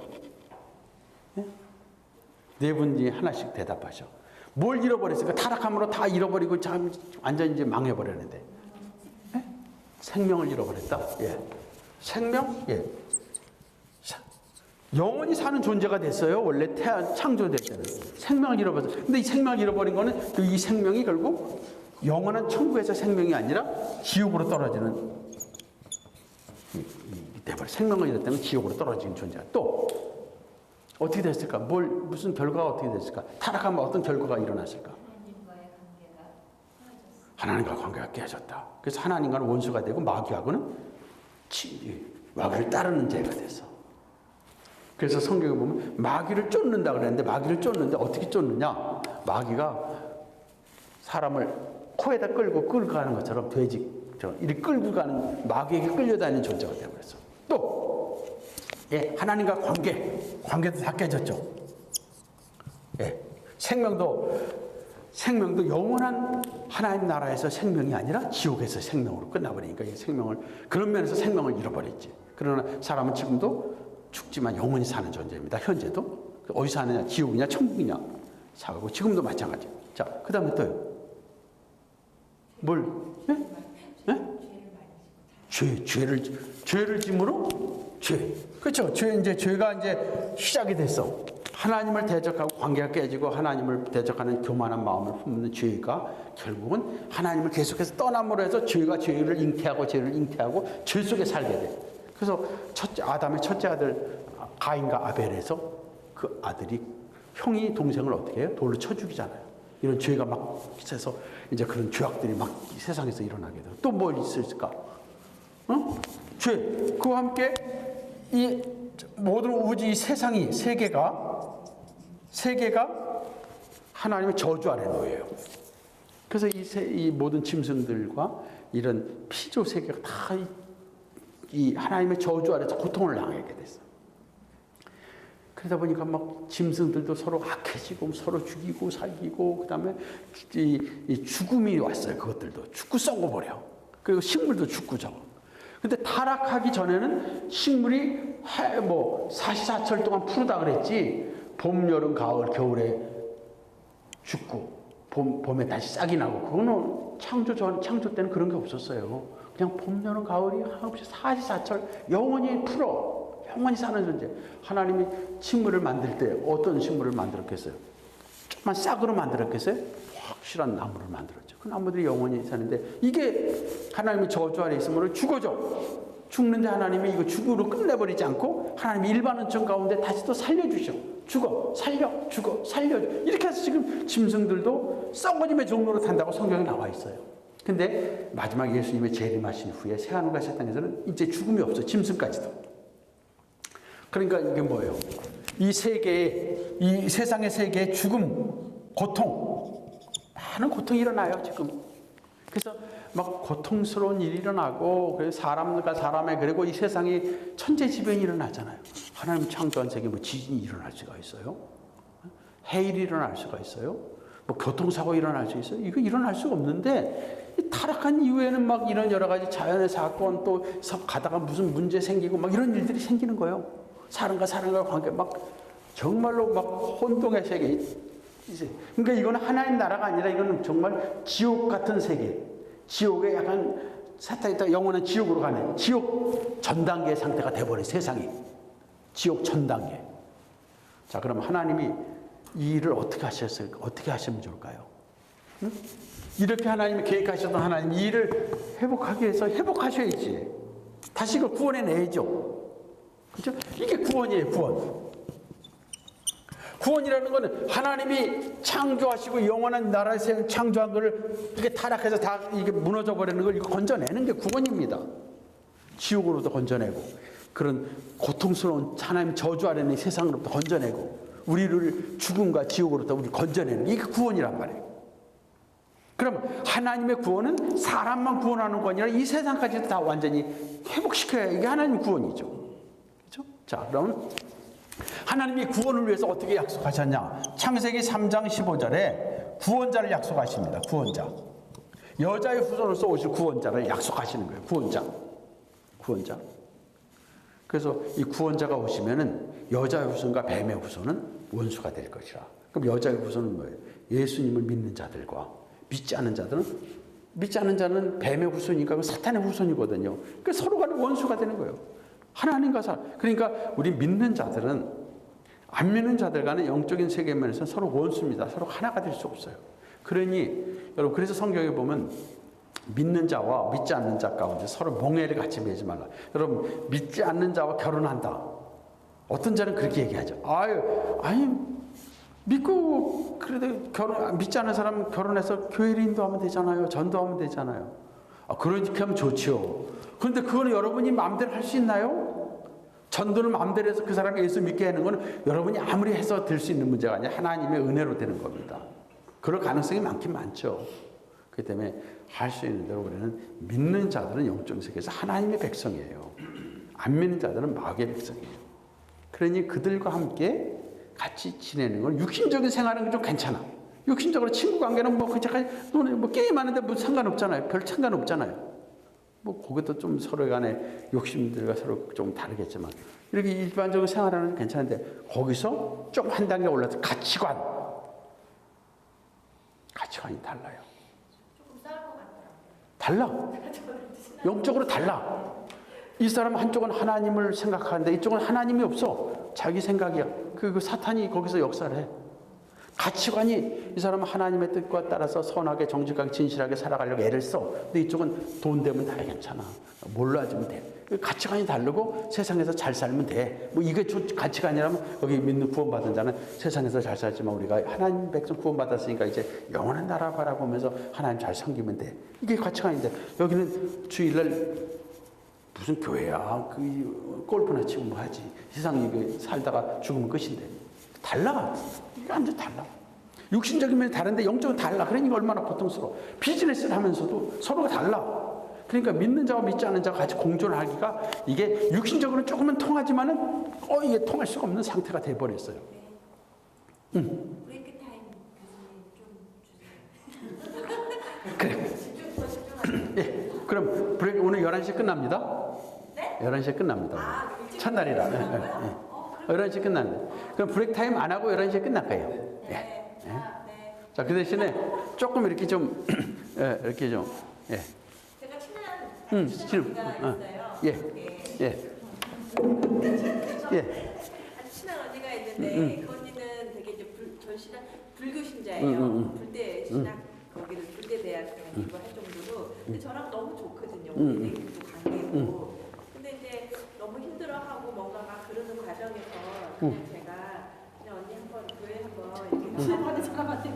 네 분이 하나씩 대답하셔. 뭘 잃어버렸을까? 타락함으로 다 잃어버리고 완전히 이제 망해버렸는데. 생명을 잃어버렸다. 생명? 영원히 사는 존재가 됐어요. 원래 창조될 때는. 생명을 잃어버렸어요. 근데 이 생명을 잃어버린 거는 이 생명이 결국 영원한 천국에서 생명이 아니라 지옥으로 떨어지는 생명을 잃었다는 지옥으로 떨어지는 존재야. 또 어떻게 됐을까? 무슨 결과가 어떻게 됐을까? 타락하면 어떤 결과가 일어났을까? 하나님과 관계가 깨졌다. 그래서 하나님과는 원수가 되고 마귀하고는 마귀를 따르는 죄가 됐어. 그래서 성경에 보면 마귀를 쫓는다 그랬는데 마귀를 쫓는데 어떻게 쫓느냐? 마귀가 사람을 코에다 끌고 가는 것처럼 이렇게 끌고 가는 마귀에게 끌려다니는 존재가 되어버렸어. 또 하나님과 관계도 다 깨졌죠. 생명도 생명도 영원한 하나님 나라에서 생명이 아니라 지옥에서 생명으로 끝나버리니까 이 생명을 그런 면에서 생명을 잃어버렸지. 그러나 사람은 지금도 죽지만 영원히 사는 존재입니다. 현재도 어디서 사느냐, 지옥이냐, 천국이냐 사고 지금도 마찬가지. 자, 그 다음에 또요. 뭘? 예? 예? 죄를 짐으로 죄. 그렇죠. 죄가 이제 시작이 됐어. 하나님을 대적하고 관계가 깨지고 하나님을 대적하는 교만한 마음을 품는 죄가 결국은 하나님을 계속해서 떠남으로 해서 죄를 잉태하고 죄 속에 살게 돼. 그래서 아담의 첫째 아들 가인과 아벨에서 그 아들이 형이 동생을 어떻게 해요? 돌로 쳐 죽이잖아요. 이런 죄가 막 있어서 이제 그런 죄악들이 막 세상에서 일어나게 돼요. 또 뭘 있을까? 죄. 그와 함께 이 모든 우주 이 세상이 세계가 하나님의 저주 아래 놓여요. 그래서 이 모든 짐승들과 이런 피조 세계가 다 이 하나님의 저주 아래서 고통을 당하게 됐어. 그러다 보니까 막 짐승들도 서로 악해지고 서로 죽이고 살기고 그다음에 이 죽음이 왔어요. 그것들도 죽고 썩어버려. 그리고 식물도 죽고 져. 근데 타락하기 전에는 식물이 사시사철 동안 푸르다 그랬지 봄, 여름, 가을, 겨울에 죽고 봄에 다시 싹이 나고 그거는 창조 때는 그런 게 없었어요. 그냥 봄, 여름, 가을이 한없이 사시사철 영원히 영원히 사는 존재. 하나님이 식물을 만들 때 어떤 식물을 만들었겠어요? 조금만 싹으로 만들었겠어요? 확실한 나무를 만들었죠. 그 나무들이 영원히 사는데 이게 하나님의 저주 아래 있으면 죽어져. 죽는데 하나님이 이거 죽으로 끝내버리지 않고 하나님이 일반 은총 가운데 다시 또 살려주셔. 죽어, 살려. 이렇게 해서 지금 짐승들도 썩어짐의 종로로 탄다고 성경에 나와 있어요. 근데 마지막 예수님의 재림하신 후에 새하늘과 새 땅에서는 이제 죽음이 없어. 짐승까지도. 그러니까 이게 뭐예요? 이 세상의 세계에 죽음, 고통, 많은 고통이 일어나요, 지금. 그래서 막 고통스러운 일이 일어나고, 그래서 사람과 사람의, 그리고 이 세상이 천재지변이 일어나잖아요. 하나님 창조한 세계에 뭐 지진이 일어날 수가 있어요? 해일이 일어날 수가 있어요? 뭐 교통사고 일어날 수 있어요? 이거 일어날 수가 없는데, 이 타락한 이후에는 막 이런 여러 가지 자연의 사건 또 가다가 무슨 문제 생기고 막 이런 일들이 생기는 거예요. 사람과 관계 막 정말로 막 혼동의 세계. 그러니까 이거는 하나님 나라가 아니라 이거는 정말 지옥 같은 세계. 지옥에 약간 사탄이 딱 영원한 지옥으로 가네. 지옥 전 단계의 상태가 돼버린 세상이. 지옥 전 단계. 자, 그럼 하나님이 이 일을 어떻게 하셨을까? 어떻게 하시면 좋을까요? 응? 이렇게 하나님이 계획하셨던 하나님 이 일을 회복하기 위해서 회복하셔야지. 다시 이걸 구원해내야죠. 그렇죠? 이게 구원이에요, 구원. 구원이라는 것은 하나님이 창조하시고 영원한 나라에서 창조한 것을 이게 타락해서 다 이게 무너져 버리는 걸 이거 건져내는 게 구원입니다. 지옥으로도 건져내고 그런 고통스러운 하나님 저주 아래 있는 세상으로부터 건져내고 우리를 죽음과 지옥으로부터 우리 건져내는 게 이게 구원이란 말이에요. 그럼 하나님의 구원은 사람만 구원하는 거 아니라 이 세상까지도 다 완전히 회복시켜야 이게 하나님의 구원이죠. 그렇죠? 자, 그럼 하나님이 구원을 위해서 어떻게 약속하셨냐? 창세기 3장 15절에 구원자를 약속하십니다. 구원자. 여자의 후손으로서 오실 구원자를 약속하시는 거예요. 구원자. 그래서 이 구원자가 오시면은 여자의 후손과 뱀의 후손은 원수가 될 것이라. 그럼 여자의 후손은 뭐예요? 예수님을 믿는 자들과 믿지 않는 자는 뱀의 후손이니까 사탄의 후손이거든요. 그러니까 서로 간에 원수가 되는 거예요. 하나님과 그러니까 우리 믿는 자들은 안 믿는 자들과는 영적인 세계면에서 서로 원수입니다. 서로 하나가 될 수 없어요. 그러니 여러분 그래서 성경에 보면 믿는 자와 믿지 않는 자 가운데 서로 몽해를 같이 매지 말라. 여러분 믿지 않는 자와 결혼한다. 어떤 자는 그렇게 얘기하죠. 아니 믿고 그래도 믿지 않는 사람은 결혼해서 교회를 인도하면 되잖아요. 전도하면 되잖아요. 그렇게 하면 좋죠. 그런데 그거는 여러분이 마음대로 할 수 있나요? 전도를 마음대로 해서 그 사람이 예수 믿게 하는 건 여러분이 아무리 해서 될 수 있는 문제가 아니라 하나님의 은혜로 되는 겁니다. 그럴 가능성이 많긴 많죠. 그렇기 때문에 할 수 있는 대로 우리는 믿는 자들은 영적 세계에서 하나님의 백성이에요. 안 믿는 자들은 마귀의 백성이에요. 그러니 그들과 함께 같이 지내는 건 육신적인 생활은 좀 괜찮아. 육신적으로 친구 관계는 뭐 그냥 너는 뭐 게임하는데 뭐 상관없잖아요. 별 상관없잖아요. 뭐 그것도 좀 서로 간에 욕심들과 서로 좀 다르겠지만 이렇게 일반적으로 생활하는 건 괜찮은데 거기서 좀 한 단계 올라서 가치관이 달라요. 조금 싸울 것 같아요. 달라. 영적으로 달라. 이 사람 한쪽은 하나님을 생각하는데 이쪽은 하나님이 없어. 자기 생각이야. 그 사탄이 거기서 역사를 해. 가치관이 이 사람은 하나님의 뜻과 따라서 선하게 정직하게 진실하게 살아가려고 애를 써. 근데 이쪽은 돈 되면 다 괜찮아. 몰라주면 돼. 가치관이 다르고 세상에서 잘 살면 돼. 뭐 이게 가치관이라면 여기 믿는 구원받은 자는 세상에서 잘 살지만 우리가 하나님 백성 구원받았으니까 이제 영원한 나라 바라보면서 하나님 잘 섬기면 돼. 이게 가치관인데 여기는 주일날 무슨 교회야. 그 골프나 치고 뭐 하지. 세상 이게 살다가 죽으면 끝인데. 달라. 이게 완전 달라. 육신적인 면이 다른데 영적은 달라. 그러니까 얼마나 고통스러워. 비즈니스를 하면서도 서로가 달라. 그러니까 믿는 자와 믿지 않는 자가 같이 공존하기가 이게 육신적으로는 조금은 통하지만은 이게 통할 수가 없는 상태가 돼버렸어요. 브레이크 타임 교수님 좀 주세요. 그래. 예. 그럼 브레이크 오늘 11시에 끝납니다. 네? 11시에 끝납니다. 첫날이라. 첫날이라. 11시에 끝납니다. 그럼 브레이크 타임 안 하고 11시에 끝날 거예요. 네. 예. 네. 자, 그 대신에 조금 이렇게 좀, 이렇게 좀, 예. 제가 친한 친한, 언니가 있어요. 예. 네. 예. 예. 친한 언니가 있는데 그 언니는 되게 이제 전신한 불교 신자예요. 불대 신학 거기를 불대 대학을 공부할 정도로 근데 저랑 너무 좋거든요. 얘기도 강해고 근데 이제 너무 힘들어하고 뭔가 막 그러는 과정에서 그냥 제가 그냥 언니 한번 교회 한번 이렇게 하는 사람한테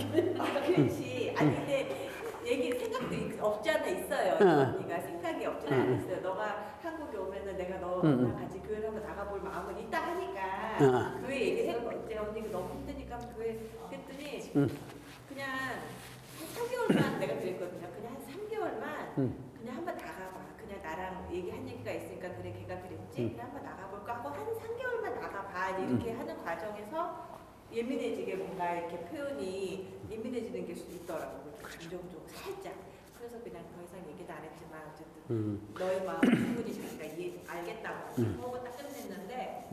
교회시 아니 근데 얘기 생각도 없지 않아 있어요. 언니가 생각이 없지 않아 있어요. 너가 한국에 오면은 내가 너랑 같이 교회를 한번 나가볼 마음은 있다 하니까 교회 얘기해서 이제 언니가 너무 힘드니까 교회 했더니 그냥 한 3개월만 내가 그랬거든요. 그냥 한 3개월만 그냥 한번 나가봐. 그냥 나랑 얘기한 얘기가 있으니까 그래 걔가 그랬지. 그냥 한번 나가볼까 하고 한 3개월만 나가봐. 이렇게 하는 과정에서 예민해지게 뭔가 이렇게 표현이 예민해지는 게 있더라고요. 감정적으로 살짝. 그래서 그냥 더 이상 얘기도 안 했지만 어쨌든 너의 마음 충분히 자기가 알겠다고 하고 딱 끝냈는데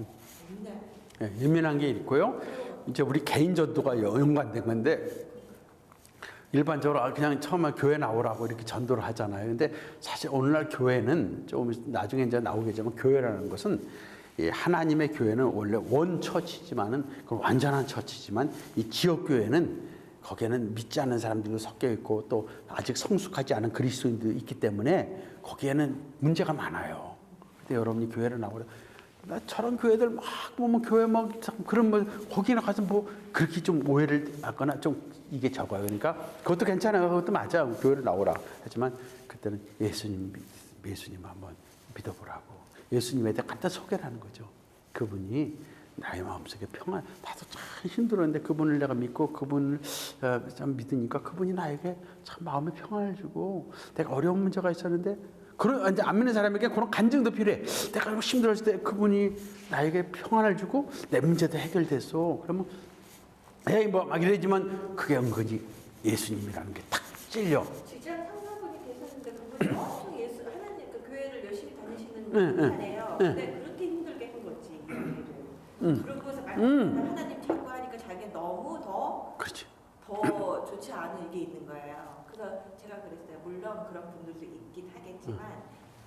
맨날 예, 예민한 게 있고요. 이제 우리 개인 전도가 연관된 건데 일반적으로 그냥 처음에 교회 나오라고 이렇게 전도를 하잖아요. 근데 사실 오늘날 교회는 좀 나중에 이제 나오겠지만 교회라는 것은 이 하나님의 교회는 원래 원 처치지만은 그 완전한 처치지만 이 지역 교회는 거기에는 믿지 않는 사람들도 섞여 있고 또 아직 성숙하지 않은 그리스도인도 있기 때문에 거기에는 문제가 많아요. 근데 여러분이 교회를 나오려 나 저런 교회들 막 보면 교회 막 그런 뭐 거기나 가서 뭐 그렇게 좀 오해를 받거나 좀 이게 적어요. 그러니까 그것도 괜찮아요. 그것도 맞아. 교회를 나오라. 하지만 그때는 예수님 한번 믿어보라고. 예수님에 대해 간단 소개를 하는 거죠. 그분이 나의 마음속에 평안, 나도 참 힘들었는데 그분을 내가 믿고 그분을 참 믿으니까 그분이 나에게 참 마음에 평안을 주고 내가 어려운 문제가 있었는데 그런 이제 안 믿는 사람에게 그런 간증도 필요해. 내가 힘들었을 때 그분이 나에게 평안을 주고 내 문제도 해결됐어. 그러면 에이 뭐 막 이러지만 그게 은근히 예수님이라는 게 탁 찔려. 직장 상사분이 계셨는데 그분이 엄청 하나님 그 교회를 열심히 다니시는 분이에요. 근데 그렇게 힘들게 한 거지. 그러고서 하나님 자꾸 하니까 자기가 너무 그렇지. 더 좋지 않은 이게 있는 거예요. 그래서 제가 그랬어요. 물론 그런 분들도 있긴 하겠지만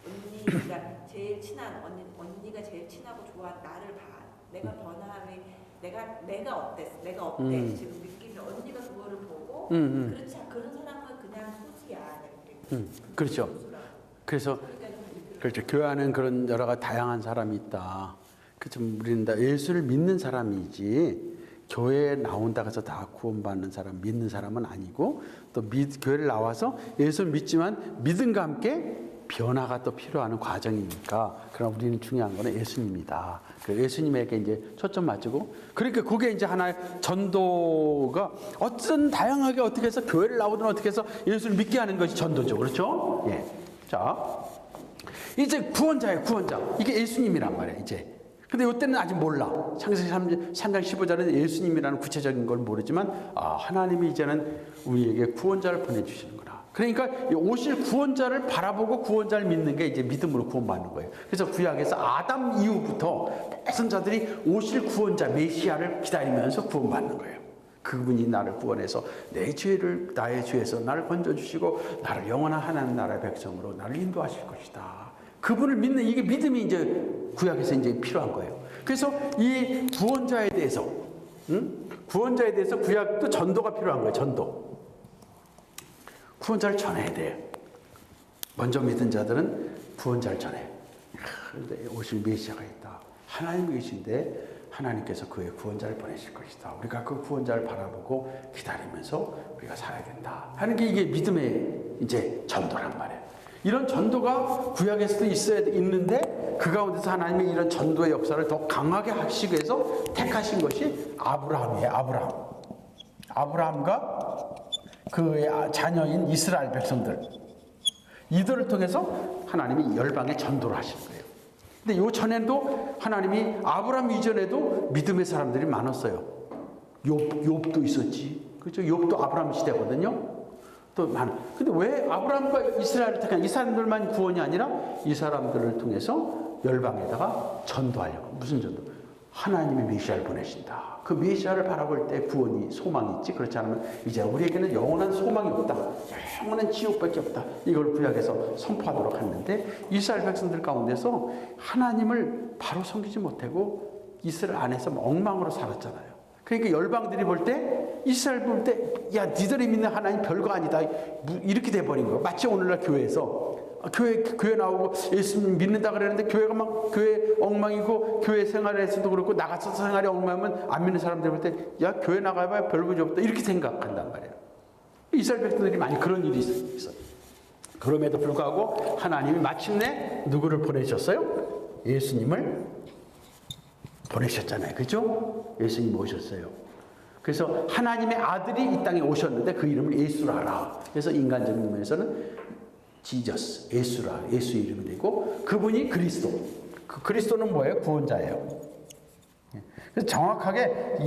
언니가 제일 친한 언니가 제일 친하고 좋아 나를 봐. 내가 변함이 내가 어땠어? 내가 어때? 지금 느낌이 언니가 그거를 보고 그렇지 그런 사람은 그냥 소수야. 그렇죠. 그래서 그렇죠. 교회 안에는 그런 여러 가지 다양한 사람이 있다. 그렇죠. 우리는 다 예수를 믿는 사람이지 교회에 나온다고 해서 다 구원받는 사람, 믿는 사람은 아니고 또 교회를 나와서 예수를 믿지만 믿음과 함께 변화가 또 필요한 과정이니까 그럼 우리는 중요한 거는 예수님이다. 그 예수님에게 이제 초점 맞추고 그러니까 그게 이제 하나의 전도가 어떤 다양하게 어떻게 해서 교회를 나오든 어떻게 해서 예수를 믿게 하는 것이 전도죠. 그렇죠? 예. 자, 이제 구원자예요. 구원자. 이게 예수님이란 말이에요. 이제 근데 이때는 아직 몰라. 창세기 3장 15절에 예수님이라는 구체적인 걸 모르지만 하나님이 이제는 우리에게 구원자를 보내주시는구나. 그러니까 오실 구원자를 바라보고 구원자를 믿는 게 이제 믿음으로 구원받는 거예요. 그래서 구약에서 아담 이후부터 백성자들이 오실 구원자 메시아를 기다리면서 구원받는 거예요. 그분이 나를 구원해서 나의 죄에서 나를 건져주시고 나를 영원한 하나님 나라의 백성으로 나를 인도하실 것이다. 그분을 믿는 이게 믿음이 이제 구약에서 이제 필요한 거예요. 그래서 이 구원자에 대해서 구약도 전도가 필요한 거예요. 전도. 구원자를 전해야 돼요. 먼저 믿은 자들은 구원자를 전해. 그런데 오실 메시아가 있다. 하나님이 계신데 하나님께서 그의 구원자를 보내실 것이다. 우리가 그 구원자를 바라보고 기다리면서 우리가 살아야 된다. 하는 게 이게 믿음의 이제 전도란 말이에요. 이런 전도가 구약에서도 있는데 그 가운데서 하나님이 이런 전도의 역사를 더 강하게 하시기 위해서 택하신 것이 아브라함이에요. 아브라함과 그의 자녀인 이스라엘 백성들, 이들을 통해서 하나님이 열방에 전도를 하신 거예요. 근데 요 전에도 하나님이 아브라함 이전에도 믿음의 사람들이 많았어요. 욥도 있었지. 그렇죠? 욥도 아브라함 시대거든요. 또 많아. 근데 왜 아브라함과 이스라엘을 택한 이 사람들만 구원이 아니라 이 사람들을 통해서 열방에다가 전도하려고. 무슨 전도? 하나님의 메시아를 보내신다. 그 메시아를 바라볼 때 구원이 소망이 있지. 그렇지 않으면 이제 우리에게는 영원한 소망이 없다. 영원한 지옥밖에 없다. 이걸 구약에서 선포하도록 했는데 이스라엘 백성들 가운데서 하나님을 바로 섬기지 못하고 이스라엘 안에서 엉망으로 살았잖아요. 그러니까 열방들이 볼 때 이스라엘 볼 때 야 니들이 믿는 하나님 별거 아니다 이렇게 돼버린 거예요. 마치 오늘날 교회에서 교회 나오고 예수님 믿는다 그랬는데 교회가 막 교회 엉망이고 교회 생활에서도 그렇고 나가서 생활이 엉망하면 안 믿는 사람들 볼 때 야 교회 나가봐야 별 문제 없다 이렇게 생각한단 말이에요. 이스라엘 백성들이 많이 그런 일이 있어요. 그럼에도 불구하고 하나님이 마침내 누구를 보내셨어요? 예수님을 보내셨잖아요. 그죠? 예수님이 오셨어요. 그래서 하나님의 아들이 이 땅에 오셨는데 그 이름을 예수라라. 그래서 인간적인 면에서는 지저스, 예수라, 예수 이름이 되고 그분이 그리스도. 그 그리스도는 뭐예요? 구원자예요. 그래서 정확하게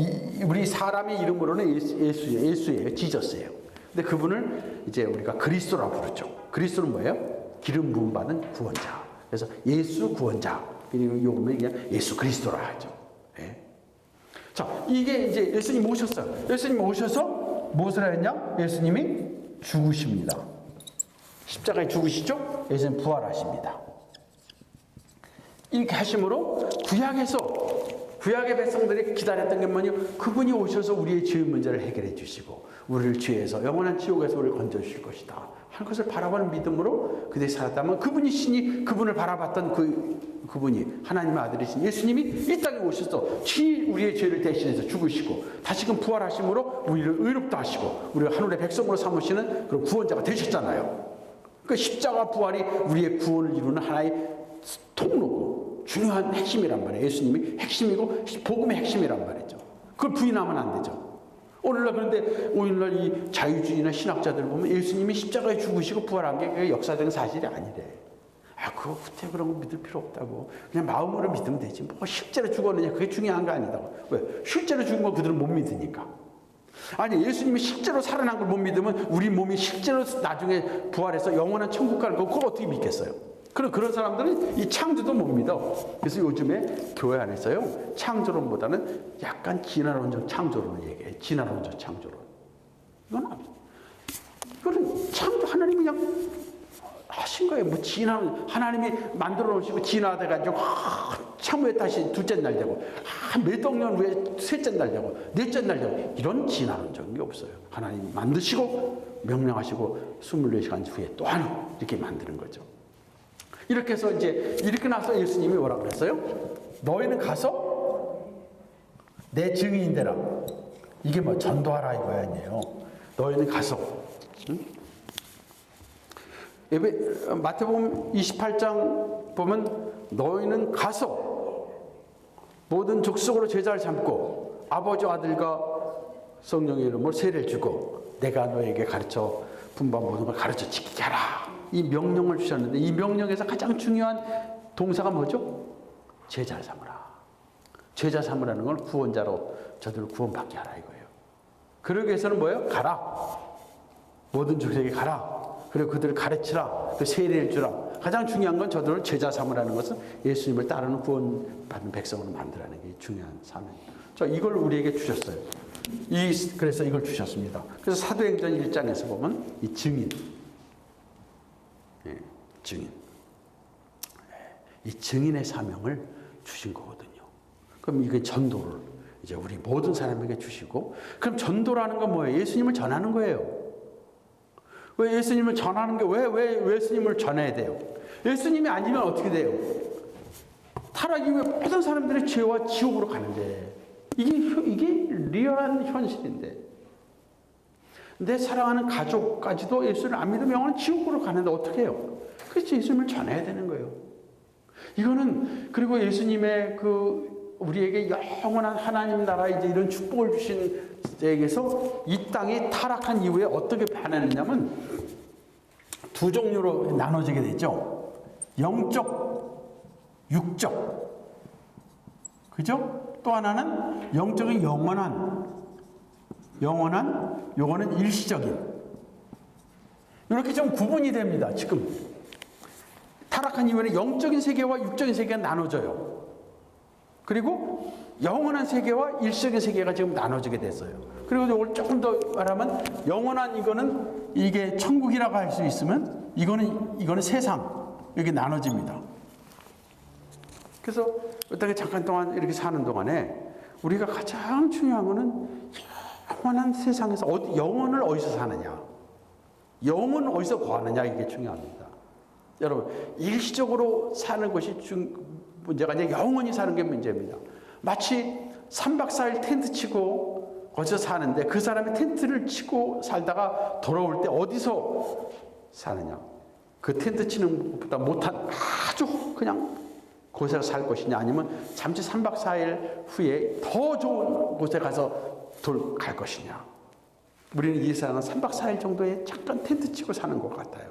우리 사람의 이름으로는 예수예요. 지저스예요. 근데 그분을 이제 우리가 그리스도라 부르죠. 그리스도는 뭐예요? 기름 부음 받은 구원자. 그래서 예수 구원자. 그리고 요금은 그냥 예수 그리스도라 하죠. 네. 자, 이게 이제 예수님 오셨어요. 예수님 오셔서 무엇을 했냐? 예수님이 죽으십니다. 십자가에 죽으시죠? 예수님 부활하십니다. 이렇게 하심으로 구약의 백성들이 기다렸던 게 뭐냐? 그분이 오셔서 우리의 죄의 문제를 해결해 주시고 우리를 죄에서 영원한 지옥에서 우리를 건져주실 것이다 한 것을 바라보는 믿음으로 그들이 살았다면 그분이 신이 그분을 바라봤던 그분이 하나님의 아들이신 예수님이 이 땅에 오셔서 우리의 죄를 대신해서 죽으시고 다시금 부활하심으로 우리를 의롭다 하시고 우리를 하늘의 백성으로 삼으시는 그런 구원자가 되셨잖아요. 그 십자가 부활이 우리의 구원을 이루는 하나의 통로고 중요한 핵심이란 말이에요. 예수님이 핵심이고 복음의 핵심이란 말이죠. 그걸 부인하면 안 되죠. 오늘날 이 자유주의나 신학자들 보면 예수님이 십자가에 죽으시고 부활한 게 그게 역사적인 사실이 아니래. 그거 후퇴 그런 거 믿을 필요 없다고. 그냥 마음으로 믿으면 되지. 뭐 실제로 죽었느냐 그게 중요한 거 아니다고. 왜? 실제로 죽은 거 그들은 못 믿으니까. 아니 예수님이 실제로 살아난 걸 못 믿으면 우리 몸이 실제로 나중에 부활해서 영원한 천국 가는 거 그걸 어떻게 믿겠어요? 그런 사람들은 이 창조도 못 믿어. 그래서 요즘에 교회 안에서요 창조론보다는 약간 진화론적 창조론을 얘기해. 진화론적 창조론. 이거는 창조 하나님이 그냥 하신 거예요. 뭐 하나님이 만들어 놓으시고 진화돼가지고 참 후에 다시 둘째 날 되고 몇 억 년 후에 셋째 날 되고 넷째 날 되고 이런 진화론적인 게 없어요. 하나님이 만드시고 명령하시고 24시간 후에 또 하나 이렇게 만드는 거죠. 이렇게 해서 이제 이렇게 나서 예수님이 뭐라 그랬어요? 너희는 가서 내 증인이 되라. 이게 뭐 전도하라 이거 아니에요. 너희는 가서 마태복음 28장 보면 너희는 가서 모든 족속으로 제자를 삼고 아버지와 아들과 성령의 이름으로 세례를 주고 내가 너에게 가르쳐 분반 모든 걸 가르쳐 지키게 하라. 이 명령을 주셨는데 이 명령에서 가장 중요한 동사가 뭐죠? 제자를 삼으라. 제자 삼으라는 건 구원자로 저들을 구원받게 하라 이거예요. 그러기 위해서는 뭐예요? 가라. 모든 족속에게 가라. 그리고 그들을 가르치라. 그 세례를 주라. 가장 중요한 건 저들을 제자 삼으라는 것은 예수님을 따르는 구원받는 백성으로 만들라는 게 중요한 사명이에요. 자, 이걸 우리에게 주셨어요. 그래서 이걸 주셨습니다. 그래서 사도행전 1장에서 보면 이 증인. 증인. 이 증인의 사명을 주신 거거든요. 그럼 이게 전도를 이제 우리 모든 사람에게 주시고, 그럼 전도라는 건 뭐예요? 예수님을 전하는 거예요. 왜 예수님을 전하는 게 왜 예수님을 전해야 돼요? 예수님이 아니면 어떻게 돼요? 타락이 왜 모든 사람들의 죄와 지옥으로 가는데 이게 리얼한 현실인데 내 사랑하는 가족까지도 예수를 안 믿으면 영원한 지옥으로 가는데 어떻게 해요? 그래서 예수님을 전해야 되는 거예요. 이거는 그리고 예수님의 우리에게 영원한 하나님 나라 이제 이런 축복을 주신 에게서 이 땅이 타락한 이후에 어떻게 변하느냐면 두 종류로 나눠지게 되죠. 영적, 육적. 그죠? 또 하나는 영적인 영원한, 요거는 일시적인. 이렇게 좀 구분이 됩니다. 지금 타락한 이후에는 영적인 세계와 육적인 세계가 나눠져요. 그리고 영원한 세계와 일시적인 세계가 지금 나눠지게 됐어요. 그리고 이걸 조금 더 말하면 영원한 이거는 이게 천국이라고 할 수 있으면 이거는 세상 이렇게 나눠집니다. 그래서 어떻게 잠깐 동안 이렇게 사는 동안에 우리가 가장 중요한 거는 영원한 세상에서 영혼을 어디서 사느냐, 영은 어디서 구하느냐 이게 중요합니다. 여러분 일시적으로 사는 것이 문제가 아니라 영원히 사는 게 문제입니다. 마치 3박 4일 텐트 치고 거기서 사는데 그 사람이 텐트를 치고 살다가 돌아올 때 어디서 사느냐? 그 텐트 치는 것보다 못한 아주 그냥 곳에서 살 것이냐, 아니면 잠시 3박 4일 후에 더 좋은 곳에 가서 갈 것이냐. 우리는 이 세상은 3박 4일 정도에 잠깐 텐트 치고 사는 것 같아요.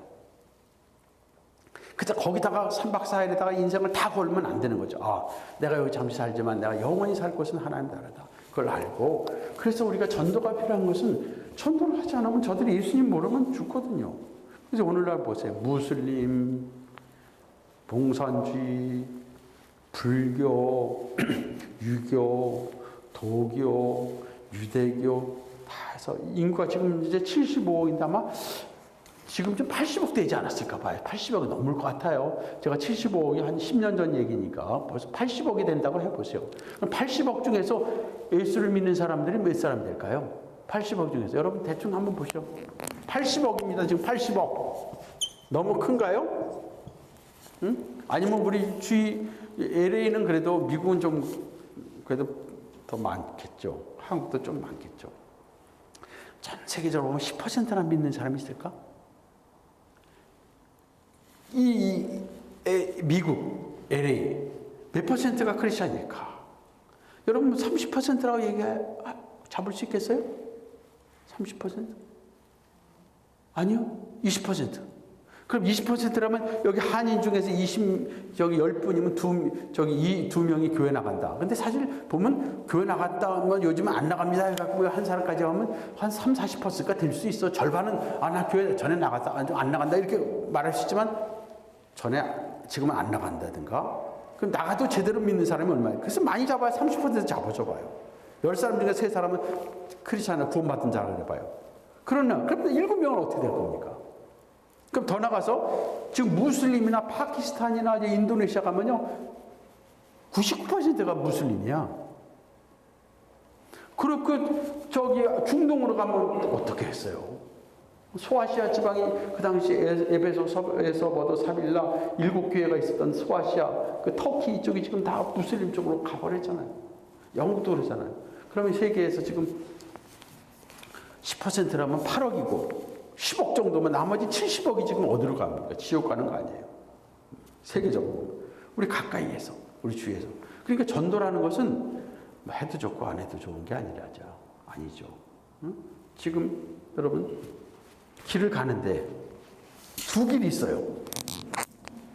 그래서 거기다가 3박 4일에다가 인생을 다 걸면 안 되는 거죠. 내가 여기 잠시 살지만 내가 영원히 살 곳은 하나님 나라다. 그걸 알고, 그래서 우리가 전도가 필요한 것은 전도를 하지 않으면 저들이 예수님 모르면 죽거든요. 그래서 오늘날 보세요. 무슬림, 봉산주의, 불교, 유교, 도교, 유대교 다 해서 인구가 지금 이제 75억인데 아마 지금 좀 80억 되지 않았을까 봐요. 80억이 넘을 것 같아요. 제가 75억이 한 10년 전 얘기니까 벌써 80억이 된다고 해보세요. 그럼 80억 중에서 예수를 믿는 사람들이 몇 사람 될까요? 80억 중에서. 여러분 대충 한번 보시죠. 80억입니다. 지금 80억. 너무 큰가요? 응? 아니면 우리 LA는 그래도 미국은 좀 그래도 더 많겠죠. 한국도 좀 많겠죠. 전 세계적으로 보면 10%나 믿는 사람이 있을까? 미국, LA 몇 퍼센트가 크리스천일까? 여러분 30%라고 잡을 수 있겠어요? 30%? 아니요, 20%. 그럼 20%라면 여기 한인 중에서 10분이면 두 명이 교회 나간다. 근데 사실 보면 교회 나갔다 하면 요즘은 안 나갑니다 해갖고 한 사람까지 하면 한 30-40%가 될 수 있어. 절반은 나 교회 전에 나갔다, 안 나간다 이렇게 말할 수 있지만 지금은 안 나간다든가. 그럼 나가도 제대로 믿는 사람이 얼마예요? 그래서 많이 잡아야 30% 잡아줘봐요. 10사람 중에 3사람은 크리스천을 구원받은 자를 해봐요. 그럼 7명은 어떻게 될 겁니까? 그럼 더 나가서 지금 무슬림이나 파키스탄이나 인도네시아 가면요 99%가 무슬림이야. 그리고 중동으로 가면 어떻게 했어요? 소아시아 지방이 그 당시 에베소에서 사빌라 7교회가 있었던 소아시아 그 터키 이쪽이 지금 다 무슬림 쪽으로 가버렸잖아요. 영국도 그러잖아요. 그러면 세계에서 지금 10%라면 8억이고 10억 정도면 나머지 70억이 지금 어디로 갑니까? 지옥 가는 거 아니에요. 세계적으로. 우리 가까이에서, 우리 주위에서. 그러니까 전도라는 것은 해도 좋고 안 해도 좋은 게 아니죠. 응? 지금 여러분 길을 가는데 두 길이 있어요.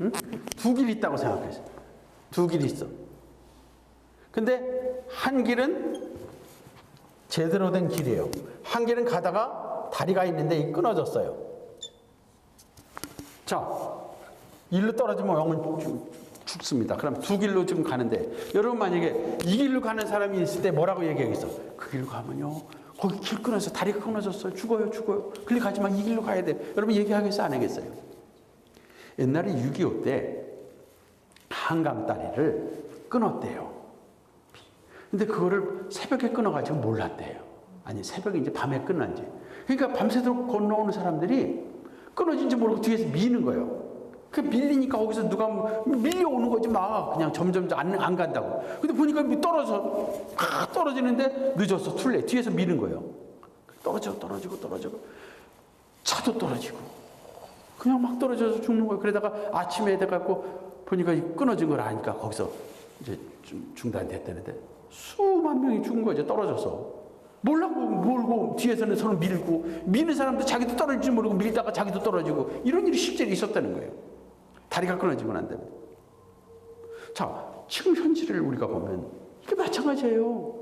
응? 두 길이 있다고 생각하세요. 두 길이 있어. 근데 한 길은 제대로 된 길이에요. 한 길은 가다가 다리가 있는데 이 끊어졌어요. 자, 일로 떨어지면 영은 죽습니다. 그럼 두 길로 지금 가는데 여러분 만약에 이 길로 가는 사람이 있을 때 뭐라고 얘기하겠어? 그 길로 가면요 거기 길 끊어서 다리가 끊어졌어요. 죽어요. 그리 가지만 이 길로 가야 돼. 여러분 얘기하겠어요? 안 하겠어요? 옛날에 6.25 때 한강 다리를 끊었대요. 근데 그거를 새벽에 끊어가지고 몰랐대요. 아니 새벽에 이제 밤에 끊었지. 그러니까 밤새도록 건너오는 사람들이 끊어진지 모르고 뒤에서 미는 거예요. 그 밀리니까 거기서 누가 밀려오는 거지 막 그냥 점점 안 간다고. 근데 보니까 떨어지는데 늦었어. 툴레 뒤에서 미는 거예요. 떨어지고 차도 떨어지고 그냥 막 떨어져서 죽는 거예요. 그러다가 아침에 돼갖고 보니까 끊어진 걸 아니까 거기서 이제 중단됐다는데 수만 명이 죽은 거죠. 떨어져서 몰고 뒤에서는 서로 밀고 미는 사람도 자기도 떨어질지 모르고 밀다가 자기도 떨어지고 이런 일이 실제로 있었다는 거예요. 다리가 끊어지고 난 다음에. 자, 지금 현실을 우리가 보면 이게 마찬가지예요.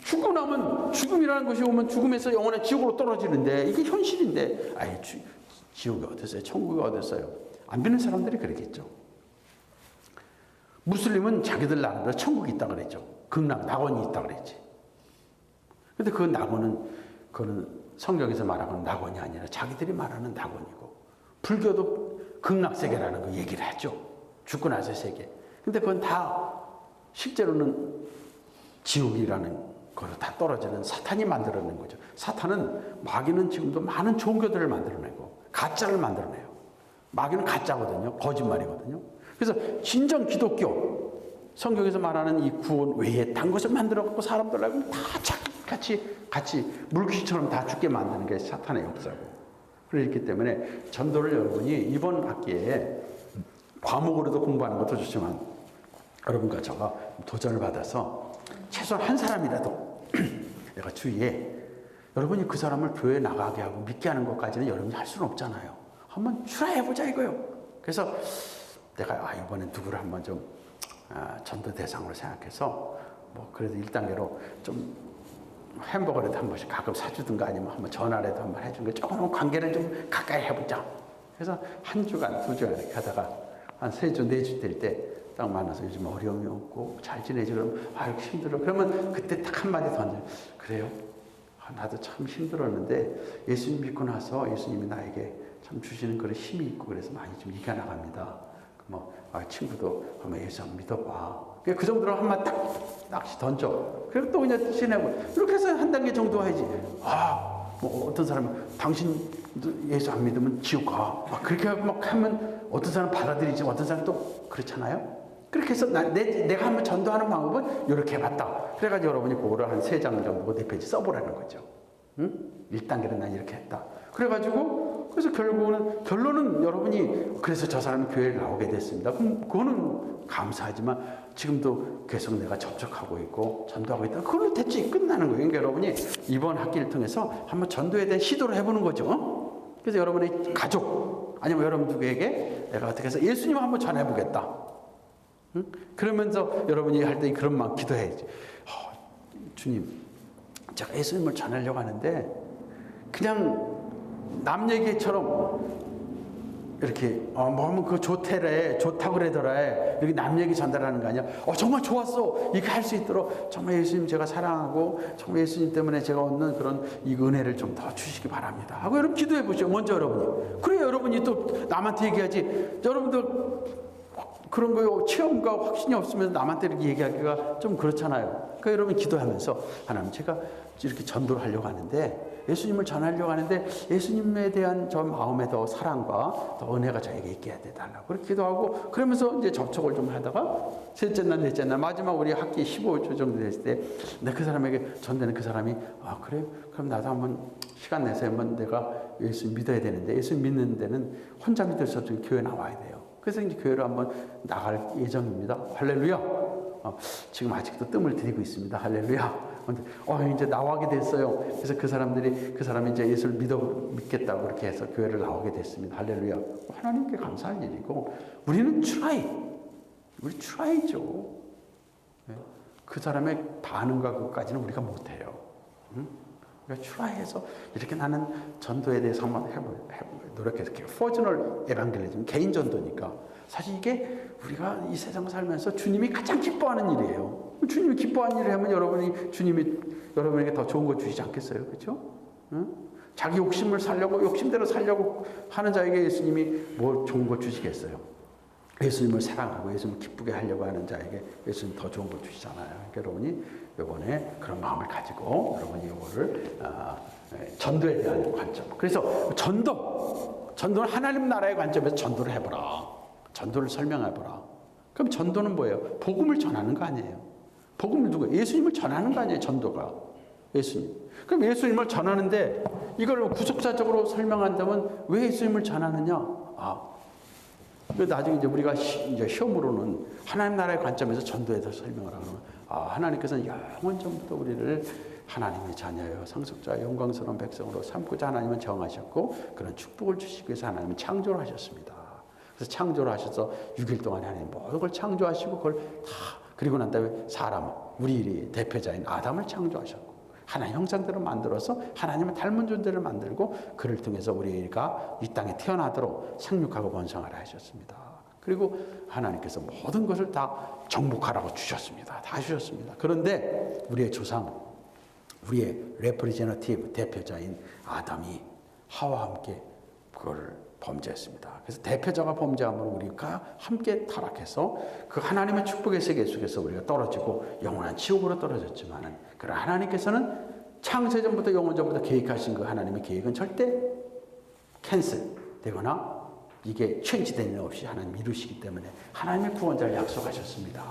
죽고 나면 죽음이라는 것이 오면 죽음에서 영원한 지옥으로 떨어지는데 이게 현실인데 아예 지옥이 어딨어요? 천국이 어딨어요? 안 믿는 사람들이 그러겠죠. 무슬림은 자기들 나름대로 천국이 있다 그랬죠. 극락, 낙원이 있다 그랬지. 근데 그 낙원은 그거는 성경에서 말하는 낙원이 아니라 자기들이 말하는 낙원이고 불교도 극락세계라는 거 얘기를 하죠. 죽고 나서 세계. 근데 그건 다 실제로는 지옥이라는 거로 다 떨어지는 사탄이 만들어낸 거죠. 사탄은 마귀는 지금도 많은 종교들을 만들어내고 가짜를 만들어내요. 마귀는 가짜거든요. 거짓말이거든요. 그래서 진정 기독교 성경에서 말하는 이 구원 외에 딴 것을 만들어갖고 사람들하고 다 같이 물귀신처럼 다 죽게 만드는 게 사탄의 역사고. 그렇기 때문에 전도를 여러분이 이번 학기에 과목으로도 공부하는 것도 좋지만 여러분과 저가 도전을 받아서 최소한 한 사람이라도 내가 주위에 여러분이 그 사람을 교회에 나가게 하고 믿게 하는 것까지는 여러분이 할 수는 없잖아요. 한번 출하해보자 이거요. 그래서 내가 이번엔 누구를 한번 좀 전도 대상으로 생각해서 뭐 그래도 1단계로 좀 햄버거라도 한 번씩 가끔 사주든가 아니면 한번 전화라도 한번 해준 거 조금 관계를 좀 가까이 해보자. 그래서 한 주간, 2주간 이렇게 하다가 한 3주, 4주 될 때 딱 만나서 요즘 어려움이 없고 잘 지내지 그러면 이렇게 힘들어. 그러면 그때 딱 한마디 던져. 그래요? 나도 참 힘들었는데 예수님 믿고 나서 예수님이 나에게 참 주시는 그런 힘이 있고 그래서 많이 좀 이겨나갑니다. 친구도 한번 예수 한번 믿어봐. 그 정도로 한번 딱씩 던져. 그리고 또 그냥 지내고. 이렇게 해서 한 단계 정도 해야지. 뭐 어떤 사람은 당신 예수 안 믿으면 지옥 가. 막 그렇게 막 하면 어떤 사람 받아들이지 어떤 사람 또 그렇잖아요. 그렇게 해서 내가 한번 전도하는 방법은 이렇게 해봤다. 그래가지고 여러분이 그거를 한 3장 정도 4페이지 써보라는 거죠. 응? 1단계는 난 이렇게 했다. 그래서 결론은 여러분이 그래서 저 사람이 교회에 나오게 됐습니다. 그럼 그거는 감사하지만 지금도 계속 내가 접촉하고 있고 전도하고 있다. 그걸로 됐지. 끝나는 거예요. 그러니까 여러분이 이번 학기를 통해서 한번 전도에 대한 시도를 해보는 거죠. 그래서 여러분의 가족 아니면 여러분 누구에게 내가 어떻게 해서 예수님 한번 전해보겠다. 응? 그러면서 여러분이 할 때 그런 마음 기도해야지. 주님, 제가 예수님을 전하려고 하는데 그냥 남 얘기처럼 이렇게 뭐 하면 그거 좋다고 그러더라. 여기 남 얘기 전달하는 거 아니야? 정말 좋았어. 이렇게 할 수 있도록 정말 예수님 제가 사랑하고 정말 예수님 때문에 제가 얻는 그런 이 은혜를 좀 더 주시기 바랍니다. 하고 여러분 기도해 보시죠. 먼저 여러분이. 그래 여러분이 또 남한테 얘기하지. 여러분도 그런 거 체험과 확신이 없으면 남한테 이렇게 얘기하기가 좀 그렇잖아요. 그러니까 여러분 기도하면서 하나님 제가 이렇게 전도를 하려고 하는데 예수님을 전하려고 하는데 예수님에 대한 저 마음의 더 사랑과 더 은혜가 저에게 있게 해달라고 그렇게 기도하고 그러면서 이제 접촉을 좀 하다가 셋째 날 넷째 날 마지막 우리 학기 15주 정도 됐을 때 내 그 사람에게 전되는 그 사람이 그래요? 그럼 나도 한번 시간 내서 한번 내가 예수님 믿어야 되는데 예수님 믿는 데는 혼자 믿을 수 없으니 교회 나와야 돼요. 그래서 이제 교회로 한번 나갈 예정입니다. 할렐루야. 지금 아직도 뜸을 들이고 있습니다. 할렐루야. 이제 나가게 됐어요. 그래서 그 사람이 이제 예수를 믿겠다고 그렇게 해서 교회를 나오게 됐습니다. 할렐루야. 하나님께 감사할 일이고, 우리는 우리 트라이죠. 예? 그 사람의 반응과 그것까지는 우리가 못해요. 응? 그러니까 추라해서 이렇게 나는 전도에 대해서 한번 노력해서 퍼즈널 에반겔리즘, 개인 전도니까 사실 이게 우리가 이 세상 살면서 주님이 가장 기뻐하는 일이에요. 주님이 기뻐하는 일을 하면 여러분이 주님이 여러분에게 더 좋은 거 주시지 않겠어요, 그렇죠? 응? 자기 욕심을 살려고 욕심대로 살려고 하는 자에게 예수님이 뭐 좋은 거 주시겠어요? 예수님을 사랑하고 예수님을 기쁘게 하려고 하는 자에게 예수님 더 좋은 걸 주시잖아요. 그러니까 여러분이 이번에 그런 마음을 가지고 여러분이 이거를 전도에 대한 관점. 그래서 전도는 하나님 나라의 관점에서 전도를 해보라. 전도를 설명해보라. 그럼 전도는 뭐예요? 복음을 전하는 거 아니에요? 복음을 누구? 예수님을 전하는 거 아니에요? 전도가 예수님. 그럼 예수님을 전하는데 이걸 구속사적으로 설명한다면 왜 예수님을 전하느냐? 나중에 이제 우리가 이제 시험으로는 하나님 나라의 관점에서 전도에 대해서 설명을 하면 하나님께서는 영원 전부터 우리를 하나님의 자녀여 상속자 영광스러운 백성으로 삼고자 하나님은 정하셨고 그런 축복을 주시기 위해서 하나님은 창조를 하셨습니다. 그래서 창조를 하셔서 6일 동안에 하나님 모든 걸 창조하시고 그걸 다 그리고 난 다음에 사람 우리 대표자인 아담을 창조하셨고 하나님 형상대로 만들어서 하나님을 닮은 존재를 만들고 그를 통해서 우리가 이 땅에 태어나도록 생육하고 번성하라 하셨습니다. 그리고 하나님께서 모든 것을 다 정복하라고 주셨습니다. 다 주셨습니다. 그런데 우리의 조상, 우리의 레프리제너티브 대표자인 아담이 하와와 함께 그걸 범죄했습니다. 그래서 대표자가 범죄함으로 우리가 함께 타락해서 그 하나님의 축복의 세계 속에서 우리가 떨어지고 영원한 지옥으로 떨어졌지만은 그러나 하나님께서는 창세전부터 영원전부터 계획하신 그 하나님의 계획은 절대 캔슬되거나 이게 체인지된 일 없이 하나님 이루시기 때문에 하나님의 구원자를 약속하셨습니다.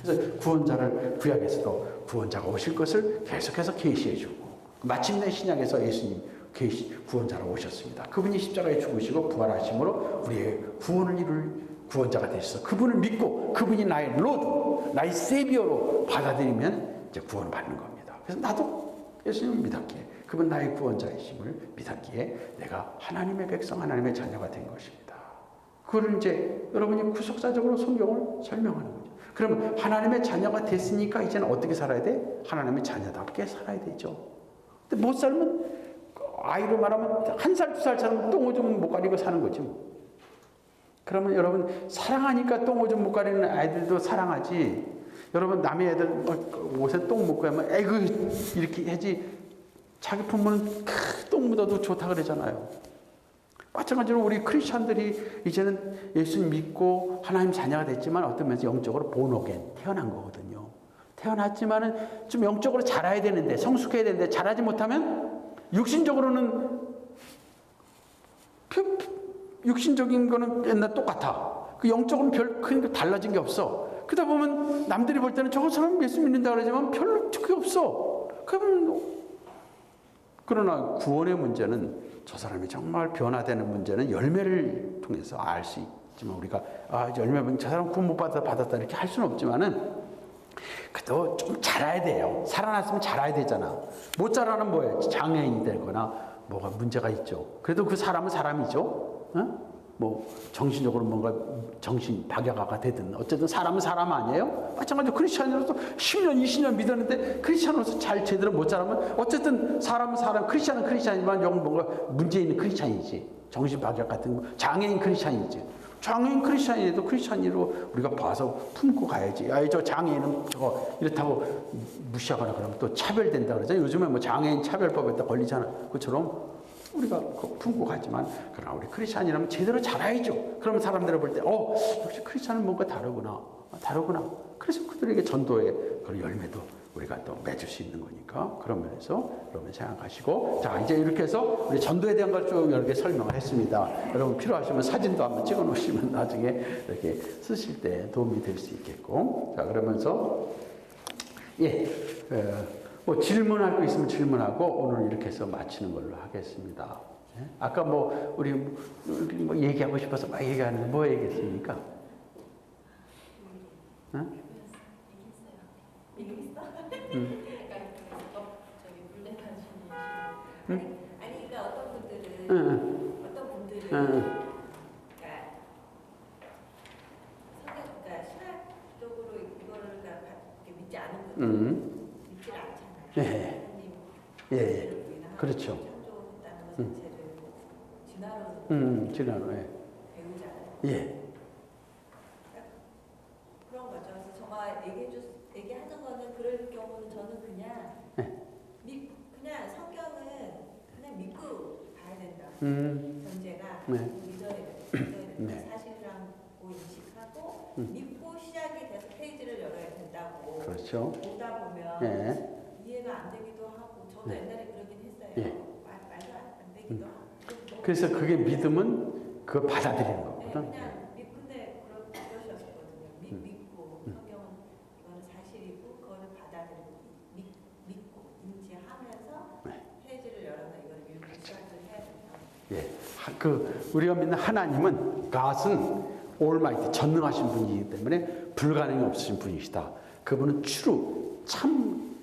그래서 구원자를 구약에서도 구원자가 오실 것을 계속해서 계시해 주고 마침내 신약에서 예수님 구원자로 오셨습니다. 그분이 십자가에 죽으시고 부활하심으로 우리의 구원을 이룰 구원자가 되셔서 그분을 믿고 그분이 나의 로드, 나의 세비어로 받아들이면 이제 구원을 받는 겁니다. 그래서 나도 예수님을 믿었기에 그분 나의 구원자이심을 믿었기에 내가 하나님의 백성, 하나님의 자녀가 된 것입니다. 그걸 이제 여러분이 구속사적으로 성경을 설명하는 거죠. 그러면 하나님의 자녀가 됐으니까 이제는 어떻게 살아야 돼? 하나님의 자녀답게 살아야 되죠. 근데 못 살면 아이로 말하면 1살, 2살 차면 똥오줌 못 가리고 사는 거지 뭐. 그러면 여러분 사랑하니까 똥오줌 못 가리는 아이들도 사랑하지. 여러분 남의 애들 옷에 똥 묻고 하면 에그 이렇게 하지. 자기 부모는 똥 묻어도 좋다 그러잖아요. 마찬가지로 우리 크리스천들이 이제는 예수님 믿고 하나님 자녀가 됐지만 어떤 면에서 영적으로 본어겐 태어난 거거든요. 태어났지만은 좀 영적으로 자라야 되는데 성숙해야 되는데 자라지 못하면 육신적으로는 육신적인 거는 옛날 똑같아. 그 영적으로는 별 큰 달라진 게 없어. 그러다 보면 남들이 볼 때는 저거 사람 예수 믿는다 그러지만 별로 특이 없어. 그러나 구원의 문제는 저 사람이 정말 변화되는 문제는 열매를 통해서 알 수 있지만 우리가 열매는 저 사람 구원 못 받았다 이렇게 할 수는 없지만은 그래도 좀 자라야 돼요. 살아났으면 자라야 되잖아. 못 자라는 뭐예요? 장애인이 되거나 뭐가 문제가 있죠. 그래도 그 사람은 사람이죠. 뭐 정신적으로 뭔가 정신 박약화가 되든 어쨌든 사람은 사람 아니에요? 마찬가지로 크리스찬으로서 10년, 20년 믿었는데 크리스찬으로서 잘 제대로 못 자라면 어쨌든 사람은 사람, 크리스찬은 크리스찬이지만 영 뭔가 문제 있는 크리스찬이지. 정신 박약 같은 거, 장애인 크리스찬이지. 장애인 크리스찬이라도 크리스찬으로 우리가 봐서 품고 가야지. 저 장애인은 저거 이렇다고 무시하거나 그러면 또 차별된다 그러잖아요. 요즘에 뭐 장애인 차별법에 다 걸리잖아. 그처럼 우리가 품고 가지만 그러나 우리 크리스찬이라면 제대로 자라야죠. 그러면 사람들이 볼 때 역시 크리스찬은 뭔가 다르구나. 그래서 그들에게 전도의 그런 열매도 우리가 또 맺을 수 있는 거니까 그런 면에서 여러분 생각하시고 자 이제 이렇게 해서 우리 전도에 대한 걸 쭉 여러 개 설명을 했습니다. 여러분 필요하시면 사진도 한번 찍어 놓으시면 나중에 이렇게 쓰실 때 도움이 될 수 있겠고 자 그러면서 뭐 질문할 거 있으면 질문하고 오늘 이렇게 해서 마치는 걸로 하겠습니다. 아까 뭐 우리 뭐 얘기하고 싶어서 막 얘기하는데 뭐 얘기했습니까? 아니 그러니까 어떤 분들은 그러니까 신학적으로 이거를 믿지 않은 분들은 믿지를 않잖아요. 예. 예. 그렇죠. 창조했다는 것 자체를 진화로. 예. 배우잖아요. 예. 그런 거죠. 그래서 정말 얘기하는 거는 그럴 경우는 저는 그냥 그냥 성경은 그냥 믿고 가야 된다. 전제가 믿어야 된다. 사실이라고 인식하고 믿고 시작이 돼서 페이지를 열어야 된다고. 그렇죠. 보다 보면 이해가 안 되기도 하고 저도 옛날에 그러긴 했어요. 말도 안 되기도 하고. 그래서 그게 믿음은 그걸 받아들이는 거거든. 그냥 근데 그러셨거든요. 믿고 성경은 이거는 사실이고 그거를 받아들이고 믿고 인지하면서 페이지를 열어서 이걸 읽기 시작을 해야 된다. 우리가 믿는 하나님은 God은 올마이티 전능하신 분이기 때문에 불가능이 없으신 분이시다. 그분은 추루 참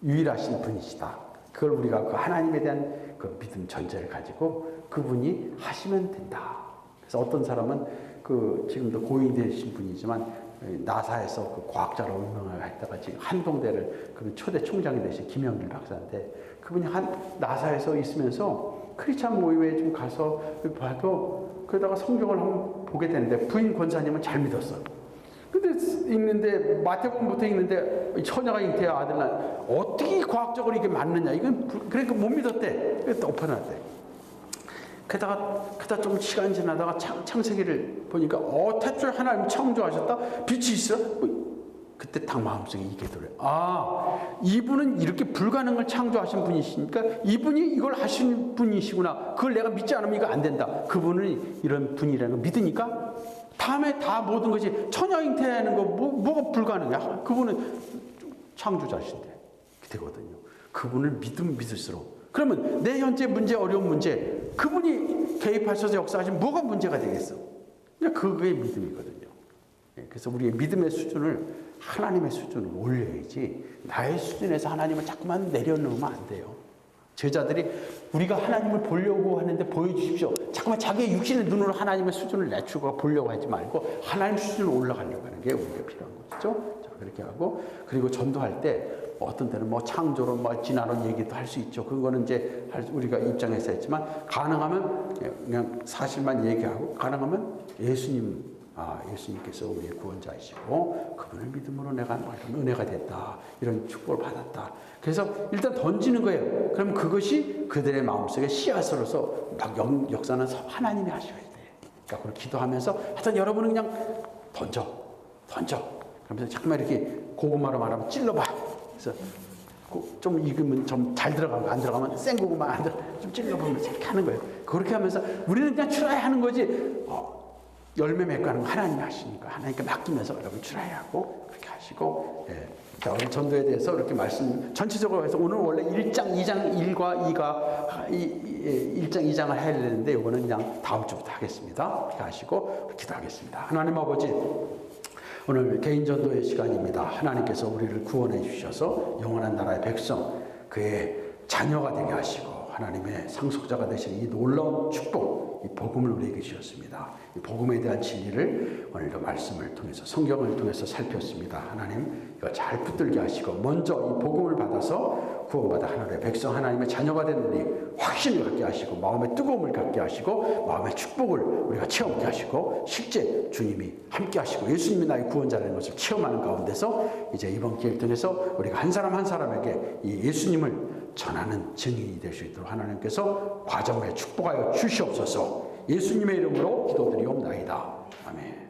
유일하신 분이시다. 그걸 우리가 그 하나님에 대한 그 믿음 전제를 가지고 그분이 하시면 된다. 그래서 어떤 사람은 지금도 고인이 되신 분이지만 나사에서 그 과학자로 운명을 했다가 지금 한동대를 초대 총장이 되신 김영길 박사인데 그분이 나사에서 있으면서 크리스찬 모임에 좀 가서 봐도 그러다가 성경을 한번 보게 되는데 부인 권사님은 잘 믿었어. 근데 읽는데 마태복음부터 읽는데 처녀가 잉태한 아들 난 어떻게 과학적으로 이게 맞느냐 이건 그러니까 못 믿었대. 그래서 엎어놨대. 그러다가 좀 시간 지나다가 창세기를 보니까 태초에 하나님 창조하셨다. 빛이 있어. 그때 딱 마음속에 이게 들어요. 이분은 이렇게 불가능을 창조하신 분이시니까 이분이 이걸 하신 분이시구나. 그걸 내가 믿지 않으면 이거 안 된다. 그분은 이런 분이라는 걸 믿으니까 다음에 다 모든 것이 처녀 잉태하는 거 뭐가 불가능해? 그분은 창조자신데 되거든요. 그분을 믿을수록 그러면 내 현재 문제 어려운 문제 그분이 개입하셔서 역사하시면 뭐가 문제가 되겠어? 그게 믿음이거든요. 그래서 우리의 믿음의 수준을 하나님의 수준으로 올려야지 나의 수준에서 하나님을 자꾸만 내려놓으면 안 돼요. 제자들이 우리가 하나님을 보려고 하는데 보여주십시오. 자꾸만 자기의 육신의 눈으로 하나님의 수준을 낮추고 보려고 하지 말고 하나님 수준으로 올라가려고 하는 게 우리가 필요한 것이죠. 자, 그렇게 하고 그리고 전도할 때 어떤 때는 창조론, 진화론 얘기도 할 수 있죠. 그거는 이제 우리가 입장에서 했지만 가능하면 그냥 사실만 얘기하고 가능하면 예수님께서 우리의 구원자이시고 그분을 믿음으로 내가 은혜가 됐다. 이런 축복을 받았다. 그래서 일단 던지는 거예요. 그럼 그것이 그들의 마음속에 씨앗으로서 막 역사는 하나님이 하셔야 돼요. 그러니까 그걸 기도하면서 하여튼 여러분은 그냥 던져. 그러면서 자꾸만 이렇게 고구마로 말하면 찔러봐. 그래서 좀 익으면 좀 잘 들어가고 안 들어가면 센 고구마 안 들어 좀 찔러보면서 이렇게 하는 거예요. 그렇게 하면서 우리는 그냥 출하야 하는 거지. 열매 맺고 하는 거 하나님이 하시니까 하나님께 맡기면서 여러분 출하야 하고 그렇게 하시고 자, 우리 전도에 대해서 이렇게 말씀 전체적으로 해서 오늘 원래 1장 2장 1과 2가 1장 2장을 해야 되는데 이거는 그냥 다음 주부터 하겠습니다. 그렇게 하시고 기도하겠습니다. 하나님 아버지 오늘 개인 전도의 시간입니다. 하나님께서 우리를 구원해 주셔서 영원한 나라의 백성 그의 자녀가 되게 하시고 하나님의 상속자가 되신 이 놀라운 축복, 이 복음을 우리에게 주셨습니다. 이 복음에 대한 진리를 오늘도 말씀을 통해서 성경을 통해서 살폈습니다. 하나님 이거 잘 붙들게 하시고 먼저 이 복음을 받아서 구원받아 하나님의 백성 하나님의 자녀가 되는 우리 확신을 갖게 하시고 마음의 뜨거움을 갖게 하시고 마음의 축복을 우리가 체험하게 하시고 실제 주님이 함께 하시고 예수님이 나의 구원자라는 것을 체험하는 가운데서 이제 이번 기회를 통해서 우리가 한 사람 한 사람에게 이 예수님을 전하는 증인이 될 수 있도록 하나님께서 과정을 축복하여 주시옵소서. 예수님의 이름으로 기도드리옵나이다. 아멘.